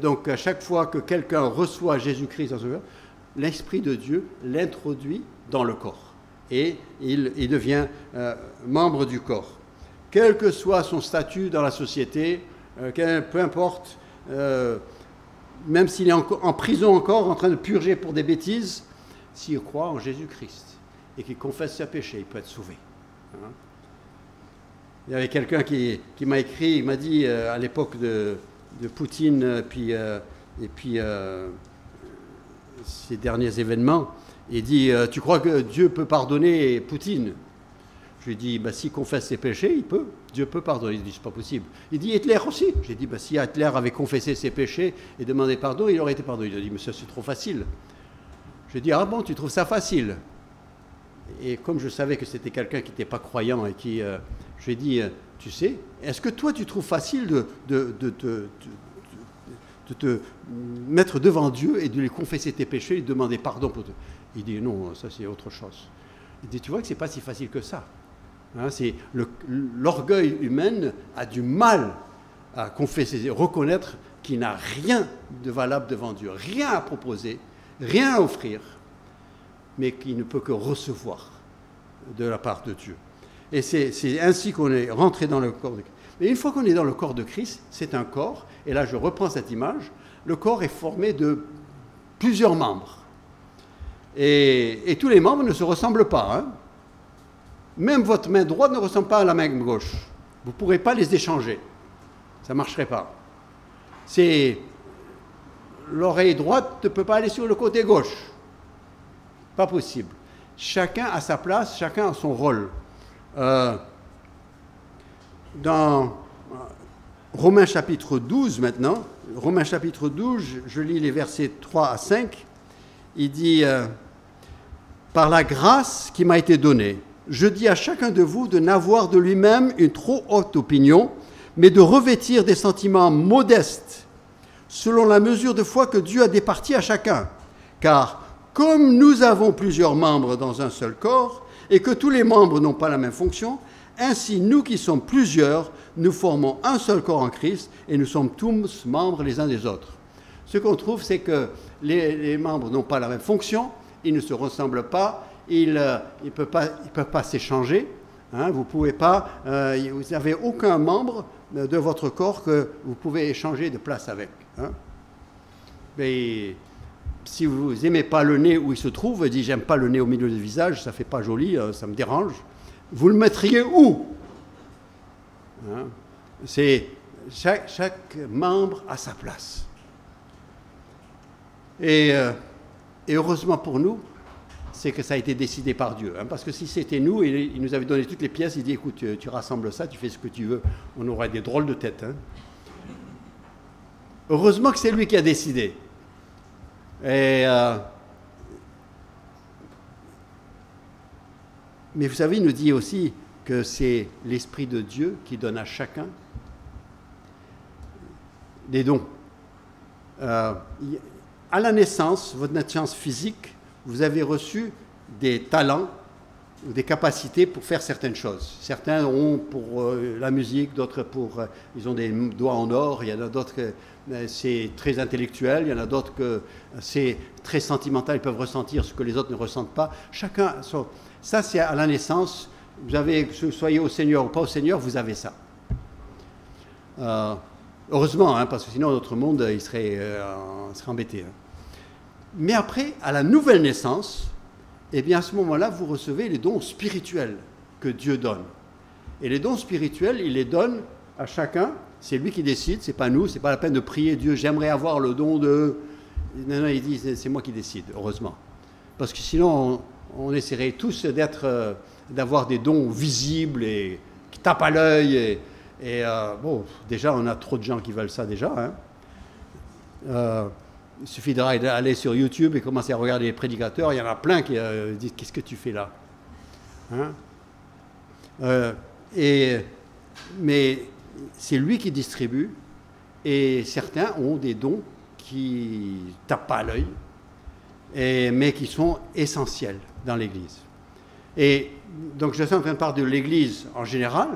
Donc à chaque fois que quelqu'un reçoit Jésus-Christ dans son cœur, l'Esprit de Dieu l'introduit dans le corps. Et il devient membre du corps. Quel que soit son statut dans la société, peu importe, même s'il est en prison encore, en train de purger pour des bêtises, s'il croit en Jésus-Christ et qu'il confesse ses péchés, il peut être sauvé. Hein? Il y avait quelqu'un qui m'a écrit, il m'a dit à l'époque de Poutine, et puis ces derniers événements, il dit « Tu crois que Dieu peut pardonner Poutine ?» Je lui ai dit s'il confesse ses péchés, il peut. Dieu peut pardonner. Il dit « C'est pas possible. » Il dit « Hitler aussi ?» J'ai dit si Hitler avait confessé ses péchés et demandé pardon, il aurait été pardonné. Il a dit « Mais ça, c'est trop facile. » Je lui ai dit « Ah bon, tu trouves ça facile ?» Et comme je savais que c'était quelqu'un qui n'était pas croyant et qui... je lui ai dit « Tu sais, est-ce que toi, tu trouves facile de te mettre devant Dieu et de lui confesser tes péchés et de demander pardon pour toi ?» Il dit non, ça c'est autre chose. Il dit tu vois que c'est pas si facile que ça. Hein, l'orgueil humain a du mal à confesser, reconnaître qu'il n'a rien de valable devant Dieu, rien à proposer, rien à offrir, mais qu'il ne peut que recevoir de la part de Dieu. Et c'est ainsi qu'on est rentré dans le corps de Christ. Mais une fois qu'on est dans le corps de Christ, c'est un corps, et là je reprends cette image, le corps est formé de plusieurs membres. Et tous les membres ne se ressemblent pas. Hein. Même votre main droite ne ressemble pas à la main gauche. Vous ne pourrez pas les échanger. Ça ne marcherait pas. L'oreille droite ne peut pas aller sur le côté gauche. Pas possible. Chacun a sa place, chacun a son rôle. Dans Romains chapitre 12 maintenant, Romains chapitre 12, je lis les versets 3 à 5, il dit « Par la grâce qui m'a été donnée, je dis à chacun de vous de n'avoir de lui-même une trop haute opinion, mais de revêtir des sentiments modestes, selon la mesure de foi que Dieu a départie à chacun. Car comme nous avons plusieurs membres dans un seul corps, et que tous les membres n'ont pas la même fonction, ainsi nous qui sommes plusieurs, nous formons un seul corps en Christ, et nous sommes tous membres les uns des autres. » Ce qu'on trouve, c'est que les membres n'ont pas la même fonction, ils ne se ressemblent pas, ils ne peuvent pas s'échanger. Hein, vous n'avez aucun membre de votre corps que vous pouvez échanger de place avec. Hein. Mais si vous n'aimez pas le nez où il se trouve, vous dites j'aime pas le nez au milieu du visage, ça fait pas joli, ça me dérange. Vous le mettriez où? Hein. C'est chaque membre a sa place. Et heureusement pour nous, c'est que ça a été décidé par Dieu. Hein, parce que si c'était nous, il nous avait donné toutes les pièces, il dit, écoute, tu rassembles ça, tu fais ce que tu veux, on aurait des drôles de têtes. Hein. Heureusement que c'est lui qui a décidé. Mais vous savez, il nous dit aussi que c'est l'Esprit de Dieu qui donne à chacun des dons. À la naissance, votre naissance physique, vous avez reçu des talents ou des capacités pour faire certaines choses. Certains ont pour la musique, d'autres ils ont des doigts en or, il y en a d'autres que c'est très intellectuel, il y en a d'autres que c'est très sentimental, ils peuvent ressentir ce que les autres ne ressentent pas. Chacun, ça c'est à la naissance, vous avez, que vous soyez au Seigneur ou pas au Seigneur, vous avez ça. Heureusement, hein, parce que sinon notre monde il serait embêté. Hein. Mais après, à la nouvelle naissance, eh bien à ce moment-là, vous recevez les dons spirituels que Dieu donne. Et les dons spirituels, il les donne à chacun. C'est lui qui décide, c'est pas nous. C'est pas la peine de prier Dieu. J'aimerais avoir le don de. Non, il dit c'est moi qui décide. Heureusement, parce que sinon on essaierait tous d'avoir des dons visibles et qui tapent à l'œil. Et bon, déjà on a trop de gens qui veulent ça déjà. Hein. Il suffit d'aller sur YouTube et commencer à regarder les prédicateurs. Il y en a plein qui disent « Qu'est-ce que tu fais là ?» hein? Mais c'est lui qui distribue et certains ont des dons qui ne tapent pas à l'œil, mais qui sont essentiels dans l'Église. Et donc je suis en train de parler de l'Église en général,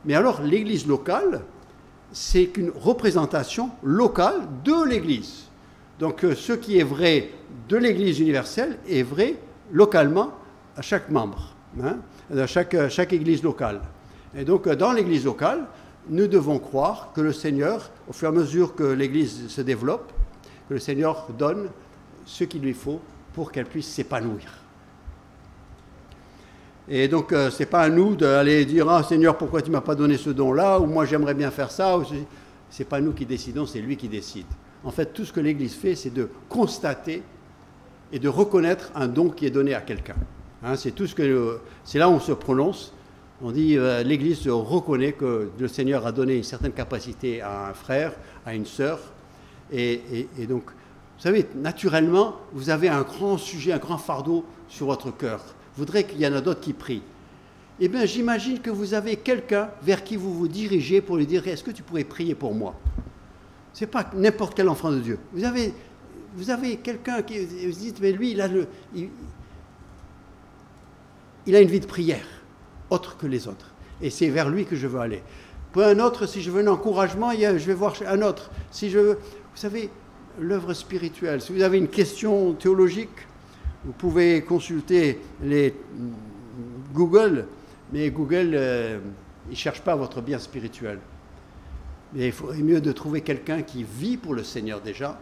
mais alors l'Église locale, c'est qu'une représentation locale de l'Église. Donc ce qui est vrai de l'Église universelle est vrai localement à chaque membre, hein, à chaque Église locale. Et donc dans l'Église locale, nous devons croire que le Seigneur, au fur et à mesure que l'Église se développe, que le Seigneur donne ce qu'il lui faut pour qu'elle puisse s'épanouir. Et donc ce n'est pas à nous d'aller dire « Ah Seigneur, pourquoi tu ne m'as pas donné ce don-là » ou « Moi j'aimerais bien faire ça » Ce n'est pas nous qui décidons, c'est lui qui décide. En fait, tout ce que l'Église fait, c'est de constater et de reconnaître un don qui est donné à quelqu'un. Hein, c'est là où on se prononce. On dit l'Église reconnaît que le Seigneur a donné une certaine capacité à un frère, à une sœur. Et donc, vous savez, naturellement, vous avez un grand sujet, un grand fardeau sur votre cœur. Vous voudrez qu'il y en a d'autres qui prient. Eh bien, j'imagine que vous avez quelqu'un vers qui vous vous dirigez pour lui dire « Est-ce que tu pourrais prier pour moi ?» Ce n'est pas n'importe quel enfant de Dieu. Vous avez quelqu'un qui vous dit, mais lui, il a une vie de prière, autre que les autres. Et c'est vers lui que je veux aller. Pour un autre, si je veux un encouragement, je vais voir un autre. Si je veux, vous savez, l'œuvre spirituelle. Si vous avez une question théologique, vous pouvez consulter Google, mais Google, il ne cherche pas votre bien spirituel. Mais il faudrait mieux de trouver quelqu'un qui vit pour le Seigneur déjà,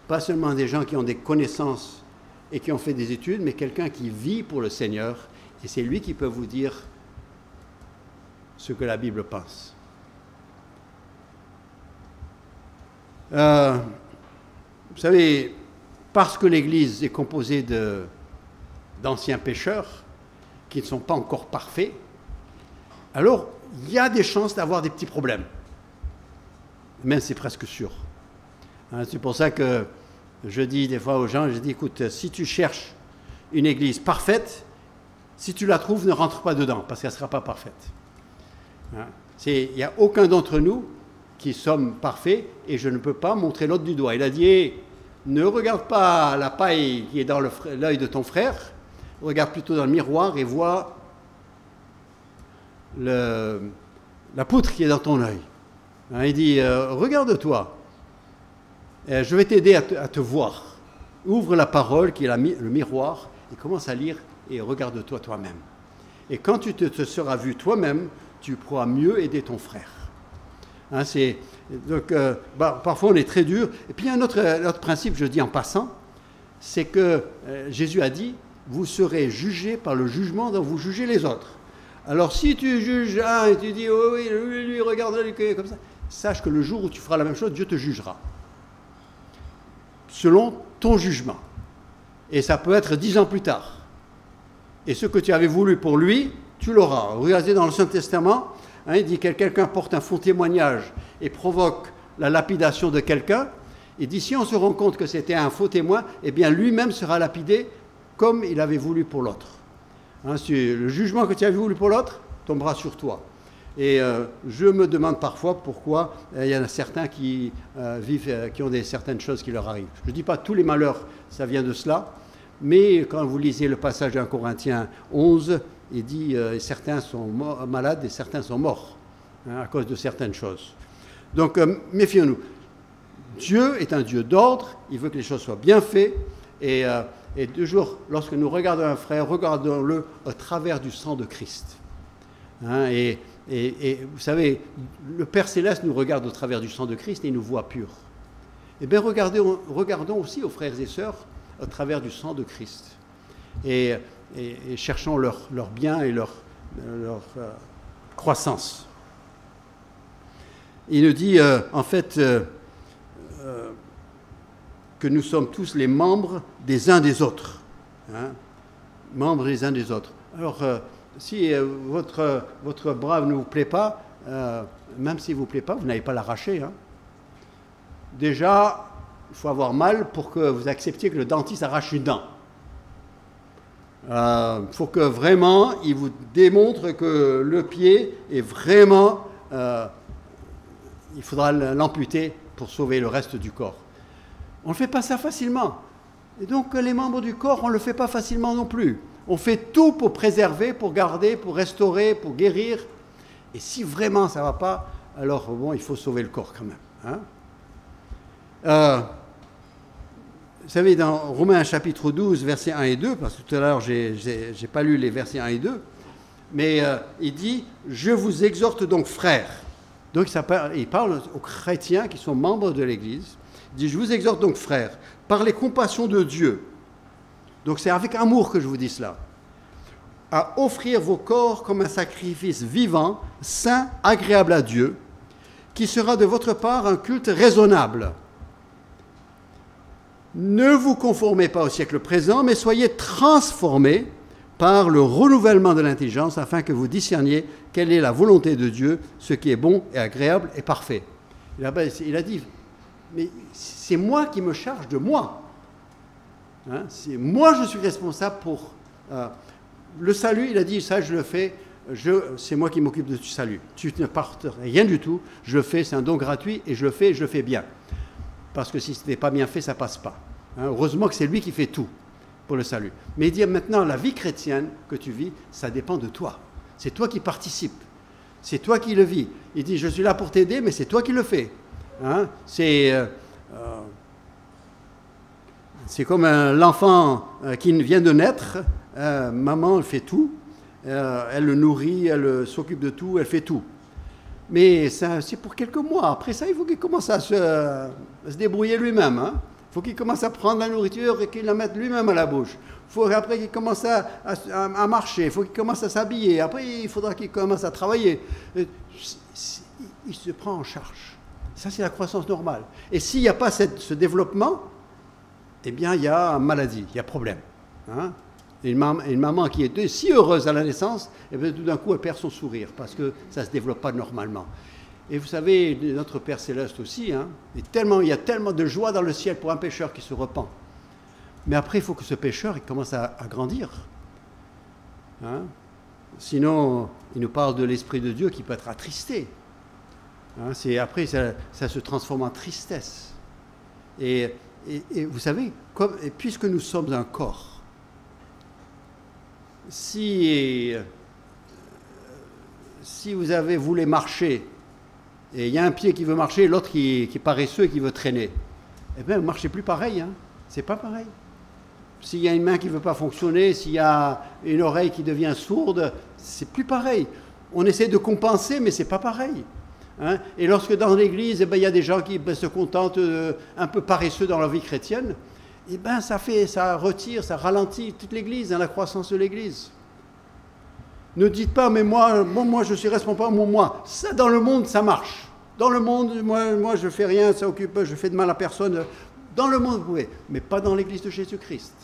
pas seulement des gens qui ont des connaissances et qui ont fait des études, mais quelqu'un qui vit pour le Seigneur, et c'est lui qui peut vous dire ce que la Bible pense. Vous savez, parce que l'Église est composée d'anciens pécheurs qui ne sont pas encore parfaits, alors il y a des chances d'avoir des petits problèmes. Mais c'est presque sûr. Hein, c'est pour ça que je dis des fois aux gens, je dis, écoute, si tu cherches une Église parfaite, si tu la trouves, ne rentre pas dedans, parce qu'elle ne sera pas parfaite. Hein, il n'y a aucun d'entre nous qui sommes parfaits, et je ne peux pas montrer l'autre du doigt. Il a dit, hey, ne regarde pas la paille qui est dans l'œil de ton frère, regarde plutôt dans le miroir et vois la poutre qui est dans ton œil. Hein, il dit, regarde-toi, je vais t'aider à te voir. Ouvre la parole qui est le miroir et commence à lire et regarde-toi toi-même. Et quand tu te seras vu toi-même, tu pourras mieux aider ton frère. Hein, donc, parfois on est très dur. Et puis il y a un autre principe, je dis en passant, c'est que Jésus a dit, vous serez jugés par le jugement dont vous jugez les autres. Alors si tu juges un et tu dis, oh oui, lui regarde-le comme ça, sache que le jour où tu feras la même chose, Dieu te jugera. Selon ton jugement. Et ça peut être 10 ans plus tard. Et ce que tu avais voulu pour lui, tu l'auras. Regardez dans l'Ancien Testament, hein, il dit que quelqu'un porte un faux témoignage et provoque la lapidation de quelqu'un. Il dit, si on se rend compte que c'était un faux témoin, eh bien lui-même sera lapidé comme il avait voulu pour l'autre. Hein, le jugement que tu avais voulu pour l'autre tombera sur toi. Et je me demande parfois pourquoi il y en a certains qui qui ont certaines choses qui leur arrivent. Je ne dis pas tous les malheurs, ça vient de cela, mais quand vous lisez le passage d'un Corinthiens 11, il dit certains sont malades et certains sont morts, hein, à cause de certaines choses. Donc méfions-nous. Dieu est un Dieu d'ordre, il veut que les choses soient bien faites, et toujours, lorsque nous regardons un frère, regardons-le au travers du sang de Christ. Hein, et vous savez, le Père Céleste nous regarde au travers du sang de Christ et il nous voit purs. Eh bien, regardons aussi aux frères et sœurs au travers du sang de Christ. Et cherchons leur bien et leur croissance. Il nous dit, en fait, que nous sommes tous les membres des uns des autres. Hein, membres les uns des autres. Alors, si votre bras ne vous plaît pas, même s'il ne vous plaît pas, vous n'allez pas l'arracher. Hein. Déjà, il faut avoir mal pour que vous acceptiez que le dentiste arrache une dent. Il faut que vraiment, il vous démontre que le pied est vraiment... il faudra l'amputer pour sauver le reste du corps. On ne fait pas ça facilement. Et donc, les membres du corps, on ne le fait pas facilement non plus. On fait tout pour préserver, pour garder, pour restaurer, pour guérir. Et si vraiment ça ne va pas, alors bon, il faut sauver le corps quand même. Hein. Vous savez, dans Romains chapitre 12, versets 1 et 2, parce que tout à l'heure, je n'ai pas lu les versets 1 et 2, mais il dit « Je vous exhorte donc, frères ». Donc il parle aux chrétiens qui sont membres de l'Église. Il dit « Je vous exhorte donc, frères, par les compassions de Dieu ». Donc c'est avec amour que je vous dis cela. À offrir vos corps comme un sacrifice vivant, saint, agréable à Dieu, qui sera de votre part un culte raisonnable. Ne vous conformez pas au siècle présent, mais soyez transformés par le renouvellement de l'intelligence, afin que vous discerniez quelle est la volonté de Dieu, ce qui est bon et agréable et parfait. Il a dit, mais c'est moi qui me charge de moi. Hein, moi, je suis responsable pour le salut. Il a dit, ça, je le fais. C'est moi qui m'occupe du salut. Tu ne portes rien du tout. Je le fais, c'est un don gratuit et je le fais bien. Parce que si ce n'est pas bien fait, ça ne passe pas. Hein, heureusement que c'est lui qui fait tout pour le salut. Mais il dit maintenant, la vie chrétienne que tu vis, ça dépend de toi. C'est toi qui participes. C'est toi qui le vis. Il dit, je suis là pour t'aider, mais c'est toi qui le fais. Hein, c'est comme l'enfant qui vient de naître. Maman, elle fait tout. Elle le nourrit, elle s'occupe de tout, elle fait tout. Mais c'est pour quelques mois. Après ça, il faut qu'il commence à se débrouiller lui-même. Hein. Il faut qu'il commence à prendre la nourriture et qu'il la mette lui-même à la bouche. Il faut après qu'il commence à marcher. Il faut qu'il commence à s'habiller. Après, il faudra qu'il commence à travailler. Il se prend en charge. Ça, c'est la croissance normale. Et s'il n'y a pas ce développement, eh bien, il y a maladie, il y a problème. Hein? Une maman qui est si heureuse à la naissance, eh bien, tout d'un coup, elle perd son sourire parce que ça ne se développe pas normalement. Et vous savez, notre Père Céleste aussi, hein, il y a tellement de joie dans le ciel pour un pécheur qui se repent. Mais après, il faut que ce pécheur il commence à grandir. Hein? Sinon, il nous parle de l'Esprit de Dieu qui peut être attristé. Hein? Après, ça se transforme en tristesse. Et vous savez, puisque nous sommes un corps, si vous voulez marcher, et il y a un pied qui veut marcher, l'autre qui est paresseux et qui veut traîner, eh bien, vous ne marchez plus pareil. Hein? C'est pas pareil. S'il y a une main qui ne veut pas fonctionner, s'il y a une oreille qui devient sourde, c'est plus pareil. On essaie de compenser, mais c'est pas pareil. Hein? Et lorsque dans l'église, eh bien, il y a des gens qui se contentent un peu paresseux dans leur vie chrétienne, eh bien, ça retire, ça ralentit toute l'église, hein, la croissance de l'église. Ne dites pas, mais moi je suis responsable, moi. Ça, dans le monde, ça marche. Dans le monde, moi je ne fais rien, ça occupe, je fais de mal à personne. Dans le monde, vous pouvez, mais pas dans l'église de Jésus-Christ.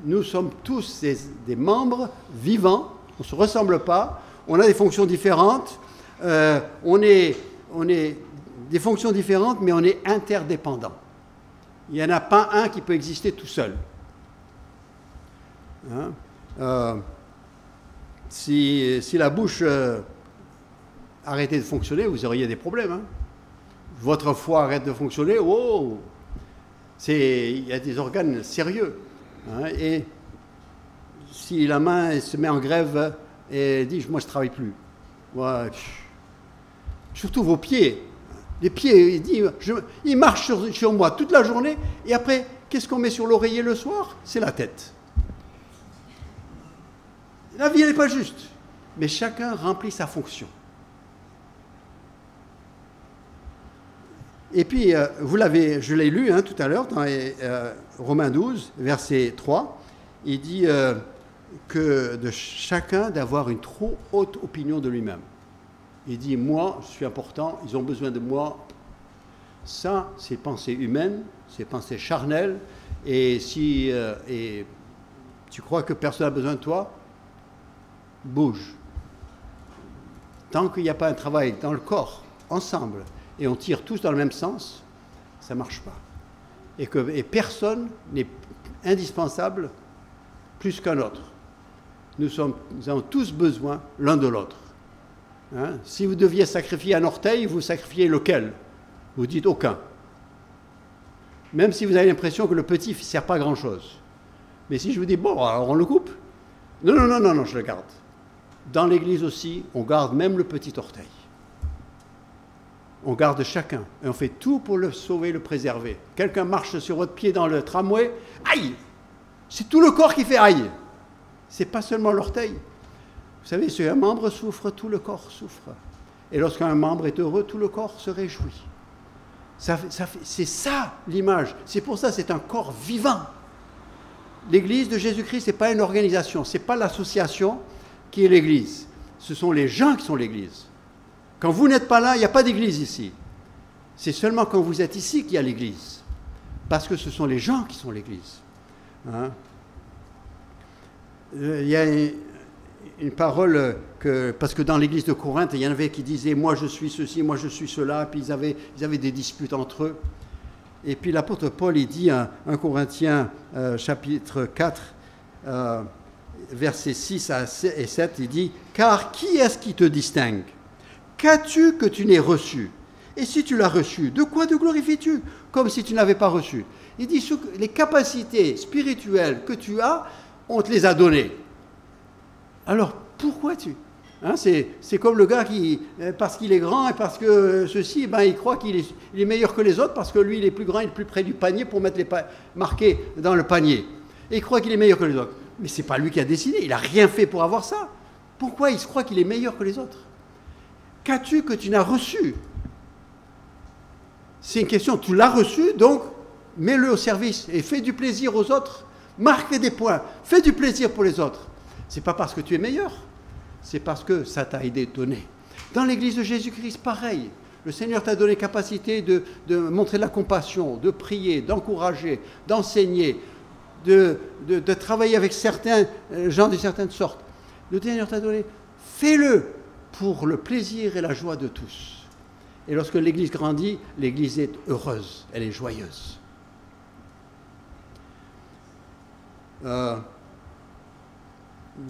Nous sommes tous des membres vivants, on ne se ressemble pas, on a des fonctions différentes, on est des fonctions différentes, mais on est interdépendants. Il n'y en a pas un qui peut exister tout seul. Hein? Si la bouche arrêtait de fonctionner, vous auriez des problèmes. Hein? Votre foie arrête de fonctionner, il y a des organes sérieux. Hein? Et si la main elle se met en grève et dit « moi je ne travaille plus ouais, », surtout vos pieds. Les pieds, ils marchent sur moi toute la journée, et après, qu'est-ce qu'on met sur l'oreiller le soir? C'est la tête. La vie, elle n'est pas juste, mais chacun remplit sa fonction. Et puis, je l'ai lu tout à l'heure, dans Romains 12, verset 3, il dit que de chacun d'avoir une trop haute opinion de lui-même. Il dit, moi, je suis important, ils ont besoin de moi. Ça, c'est pensée humaine, c'est pensée charnelle. Et si tu crois que personne n'a besoin de toi, bouge. Tant qu'il n'y a pas un travail dans le corps, ensemble, et on tire tous dans le même sens, ça ne marche pas. Et personne n'est indispensable plus qu'un autre. Nous avons tous besoin l'un de l'autre. Hein? Si vous deviez sacrifier un orteil, vous sacrifiez lequel? Vous dites aucun. Même si vous avez l'impression que le petit ne sert pas à grand-chose. Mais si je vous dis, bon, alors on le coupe? Non, je le garde. Dans l'église aussi, on garde même le petit orteil. On garde chacun. Et on fait tout pour le sauver, le préserver. Quelqu'un marche sur votre pied dans le tramway, aïe! C'est tout le corps qui fait aïe. C'est pas seulement l'orteil. Vous savez, si un membre souffre, tout le corps souffre. Et lorsqu'un membre est heureux, tout le corps se réjouit. C'est ça l'image. C'est pour ça que c'est un corps vivant. L'Église de Jésus-Christ, ce n'est pas une organisation, ce n'est pas l'association qui est l'Église. Ce sont les gens qui sont l'Église. Quand vous n'êtes pas là, il n'y a pas d'Église ici. C'est seulement quand vous êtes ici qu'il y a l'Église. Parce que ce sont les gens qui sont l'Église. Hein? Il y a une parole parce que dans l'église de Corinthe, il y en avait qui disaient « moi je suis ceci, moi je suis cela », puis ils avaient des disputes entre eux. Et puis l'apôtre Paul, il dit à 1 Corinthiens chapitre 4, versets 6 et 7, il dit « car qui est-ce qui te distingue? Qu'as-tu que tu n'aies reçu? Et si tu l'as reçu, de quoi te glorifies-tu? Comme si tu n'avais pas reçu. » Il dit « les capacités spirituelles que tu as, on te les a données. Alors, pourquoi tu... Hein, c'est comme le gars qui, parce qu'il est grand et parce que ceci, il croit qu'il est meilleur que les autres parce que lui, il est plus grand, il est plus près du panier pour mettre marquer dans le panier. Et il croit qu'il est meilleur que les autres. Mais ce n'est pas lui qui a décidé, il n'a rien fait pour avoir ça. Pourquoi il se croit qu'il est meilleur que les autres? Qu'as-tu que tu n'as reçu? C'est une question, tu l'as reçu, donc mets-le au service et fais du plaisir aux autres. Marque des points, fais du plaisir pour les autres. Ce n'est pas parce que tu es meilleur, c'est parce que ça t'a été donné. Dans l'église de Jésus-Christ, pareil. Le Seigneur t'a donné capacité de montrer de la compassion, de prier, d'encourager, d'enseigner, de travailler avec certains gens de certaines sortes. Le Seigneur t'a donné, fais-le pour le plaisir et la joie de tous. Et lorsque l'Église grandit, l'Église est heureuse, elle est joyeuse.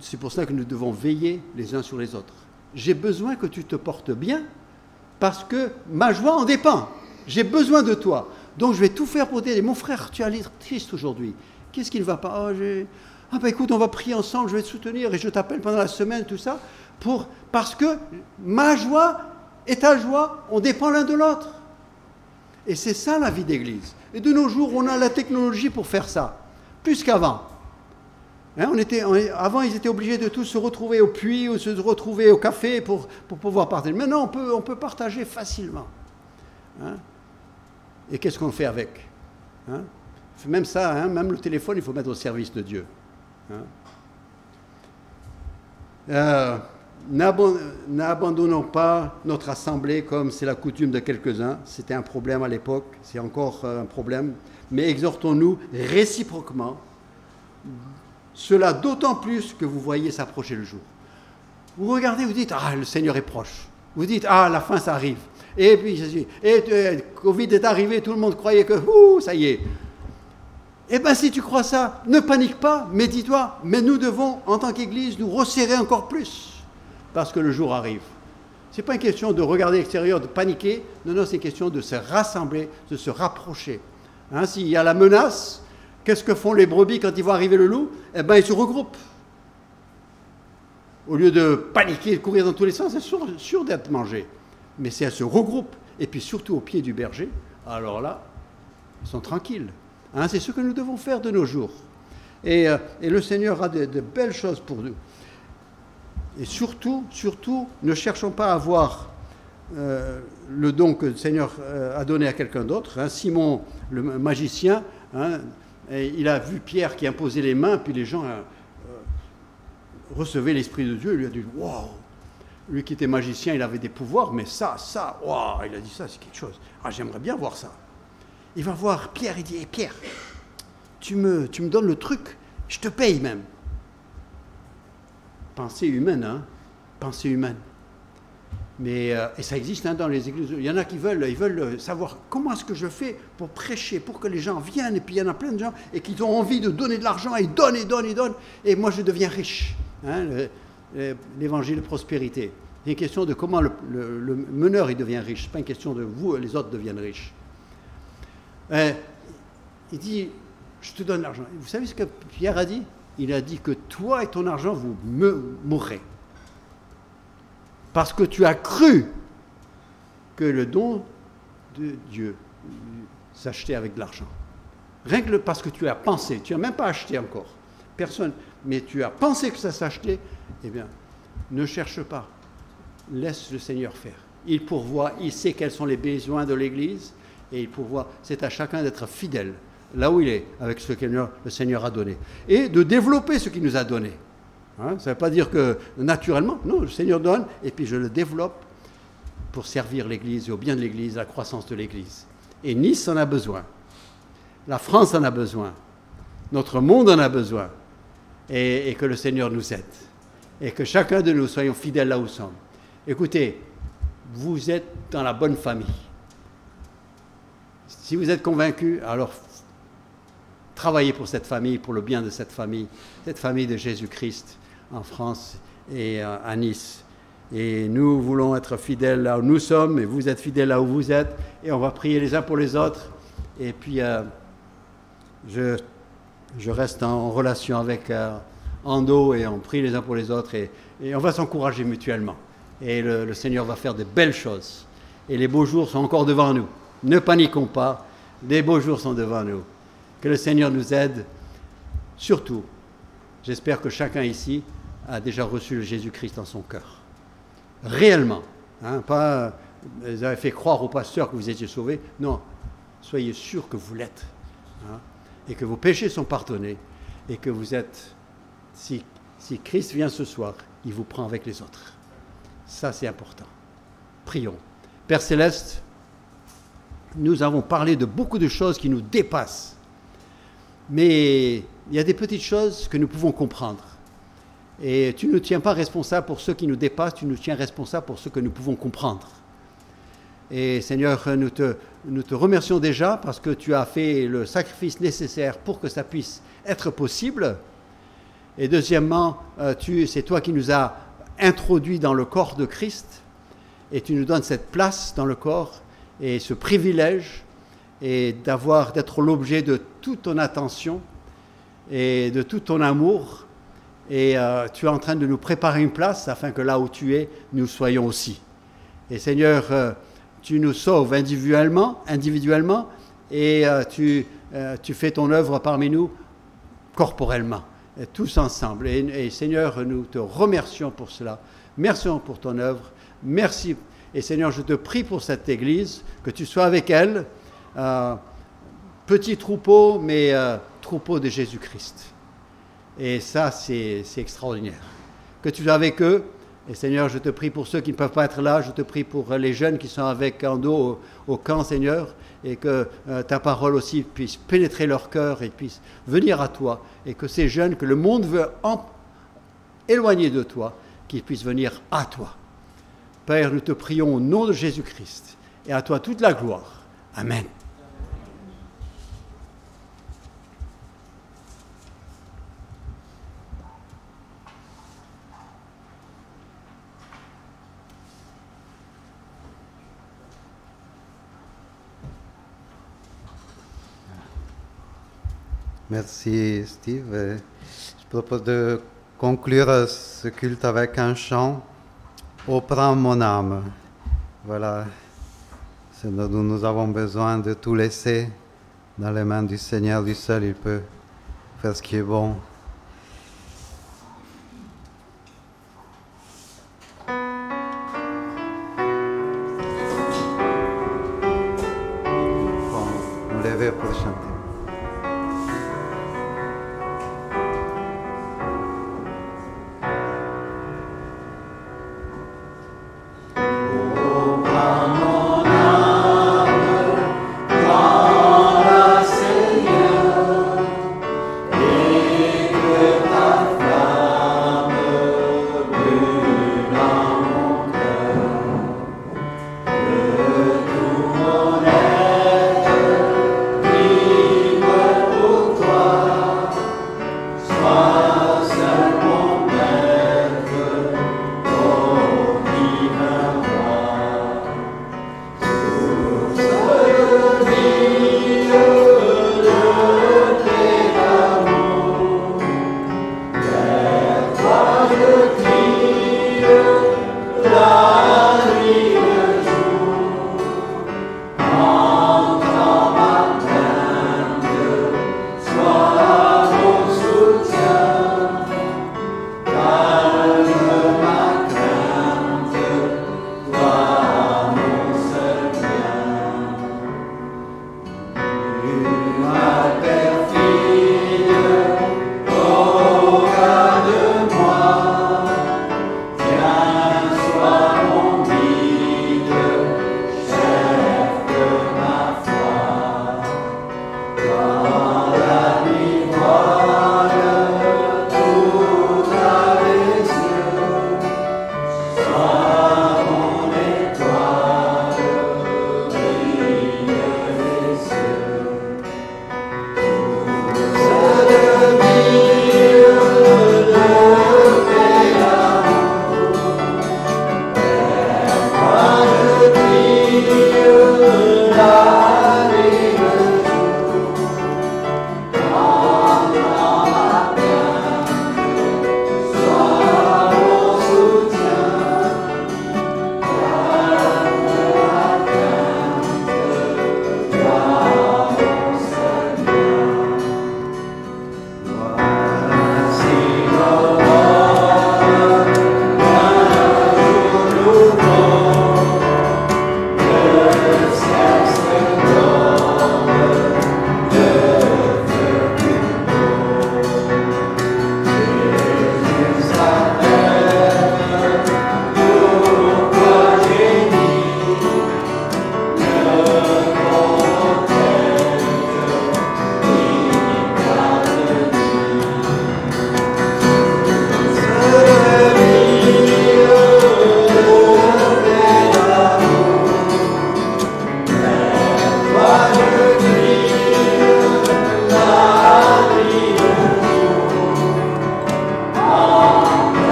C'est pour ça que nous devons veiller les uns sur les autres. J'ai besoin que tu te portes bien parce que ma joie en dépend. J'ai besoin de toi. Donc je vais tout faire pour t'aider. Mon frère, tu as l'air triste aujourd'hui. Qu'est-ce qui ne va pas? Écoute, on va prier ensemble, je vais te soutenir et je t'appelle pendant la semaine, tout ça, parce que ma joie et ta joie, on dépend l'un de l'autre. Et c'est ça la vie d'église. Et de nos jours, on a la technologie pour faire ça, plus qu'avant. Avant, ils étaient obligés de tous se retrouver au puits ou se retrouver au café pour pouvoir partager. Maintenant, on peut partager facilement. Et qu'est-ce qu'on fait avec? Même ça, même le téléphone, il faut mettre au service de Dieu. N'abandonnons pas notre assemblée comme c'est la coutume de quelques-uns. C'était un problème à l'époque, c'est encore un problème. Mais exhortons-nous réciproquement. Cela d'autant plus que vous voyez s'approcher le jour. Vous regardez, vous dites, le Seigneur est proche. Vous dites, la fin, ça arrive. Et puis, Covid est arrivé, tout le monde croyait que, ça y est. Eh bien, si tu crois ça, ne panique pas, mais dis-toi, mais nous devons, en tant qu'Église, nous resserrer encore plus, parce que le jour arrive. Ce n'est pas une question de regarder l'extérieur, de paniquer, non, c'est une question de se rassembler, de se rapprocher. S'il y a la menace, qu'est-ce que font les brebis quand ils voient arriver le loup? Eh bien, ils se regroupent. Au lieu de paniquer, de courir dans tous les sens, c'est sûr d'être mangé. Mais si elles se regroupent, et puis surtout au pied du berger, alors là, ils sont tranquilles. C'est ce que nous devons faire de nos jours. Et le Seigneur a de belles choses pour nous. Et surtout, ne cherchons pas à avoir le don que le Seigneur a donné à quelqu'un d'autre. Simon, le magicien, et il a vu Pierre qui imposait les mains, puis les gens recevaient l'Esprit de Dieu. Il lui a dit, waouh! Lui qui était magicien, il avait des pouvoirs, mais ça, waouh! Il a dit ça, c'est quelque chose. J'aimerais bien voir ça. Il va voir Pierre, il dit, Pierre, tu me donnes le truc, je te paye même. Pensée humaine, pensée humaine. Mais, et ça existe dans les églises. Il y en a qui veulent savoir comment est-ce que je fais pour prêcher, pour que les gens viennent. Et puis il y en a plein de gens et qui ont envie de donner de l'argent et donnent. Et moi je deviens riche. L'évangile de prospérité. C'est une question de comment le meneur il devient riche. Ce n'est pas une question de vous, les autres deviennent riches. Il dit, je te donne l'argent. Vous savez ce que Pierre a dit? Il a dit que toi et ton argent, vous mourrez. Parce que tu as cru que le don de Dieu s'achetait avec de l'argent. Rien que parce que tu as pensé, tu n'as même pas acheté encore, personne, mais tu as pensé que ça s'achetait, eh bien, ne cherche pas. Laisse le Seigneur faire. Il pourvoit, il sait quels sont les besoins de l'Église, et il pourvoit. C'est à chacun d'être fidèle, là où il est, avec ce que le Seigneur a donné. Et de développer ce qu'il nous a donné. Ça ne veut pas dire que naturellement, non, le Seigneur donne, et puis je le développe pour servir l'Église, et au bien de l'Église, la croissance de l'Église. Et Nice en a besoin. La France en a besoin. Notre monde en a besoin. Et que le Seigneur nous aide. Et que chacun de nous soyons fidèles là où nous sommes. Écoutez, vous êtes dans la bonne famille. Si vous êtes convaincus, alors travaillez pour cette famille, pour le bien de cette famille de Jésus-Christ en France et à Nice. Et nous voulons être fidèles là où nous sommes, et vous êtes fidèles là où vous êtes, et on va prier les uns pour les autres. Et puis, je reste en relation avec Ando, et on prie les uns pour les autres, et on va s'encourager mutuellement. Et le Seigneur va faire de belles choses. Et les beaux jours sont encore devant nous. Ne paniquons pas, les beaux jours sont devant nous. Que le Seigneur nous aide. Surtout, j'espère que chacun ici a déjà reçu le Jésus-Christ dans son cœur. Réellement. Pas, vous avez fait croire au pasteur que vous étiez sauvés. Non, soyez sûrs que vous l'êtes. Et que vos péchés sont pardonnés. Et que vous êtes, si Christ vient ce soir, il vous prend avec les autres. Ça, c'est important. Prions. Père Céleste, nous avons parlé de beaucoup de choses qui nous dépassent. Mais il y a des petites choses que nous pouvons comprendre. Et tu ne nous tiens pas responsables pour ceux qui nous dépassent, tu nous tiens responsables pour ceux que nous pouvons comprendre. Et Seigneur, nous te remercions déjà parce que tu as fait le sacrifice nécessaire pour que ça puisse être possible. Et deuxièmement, c'est toi qui nous as introduits dans le corps de Christ et tu nous donnes cette place dans le corps et ce privilège et d'être l'objet de toute ton attention et de tout ton amour. Et tu es en train de nous préparer une place afin que là où tu es, nous soyons aussi. Et Seigneur, tu nous sauves individuellement et tu fais ton œuvre parmi nous corporellement, et tous ensemble. Et Seigneur, nous te remercions pour cela. Merci pour ton œuvre. Merci. Et Seigneur, je te prie pour cette Église, que tu sois avec elle. Petit troupeau, mais troupeau de Jésus-Christ. Et ça, c'est extraordinaire. Que tu sois avec eux. Et Seigneur, je te prie pour ceux qui ne peuvent pas être là. Je te prie pour les jeunes qui sont avec en dos au camp, Seigneur. Et que ta parole aussi puisse pénétrer leur cœur et puisse venir à toi. Et que ces jeunes, que le monde veut éloigner de toi, qu'ils puissent venir à toi. Père, nous te prions au nom de Jésus-Christ. Et à toi toute la gloire. Amen. Merci Steve. Je propose de conclure ce culte avec un chant « Ô prends mon âme ». Voilà, c'est dont nous avons besoin de tout laisser dans les mains du Seigneur. Lui seul, il peut faire ce qui est bon. On nous lever pour chanter. Seigneur, et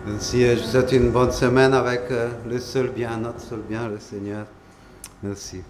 Merci. Je vous souhaite une bonne semaine avec le seul bien, notre seul bien, le Seigneur. Merci.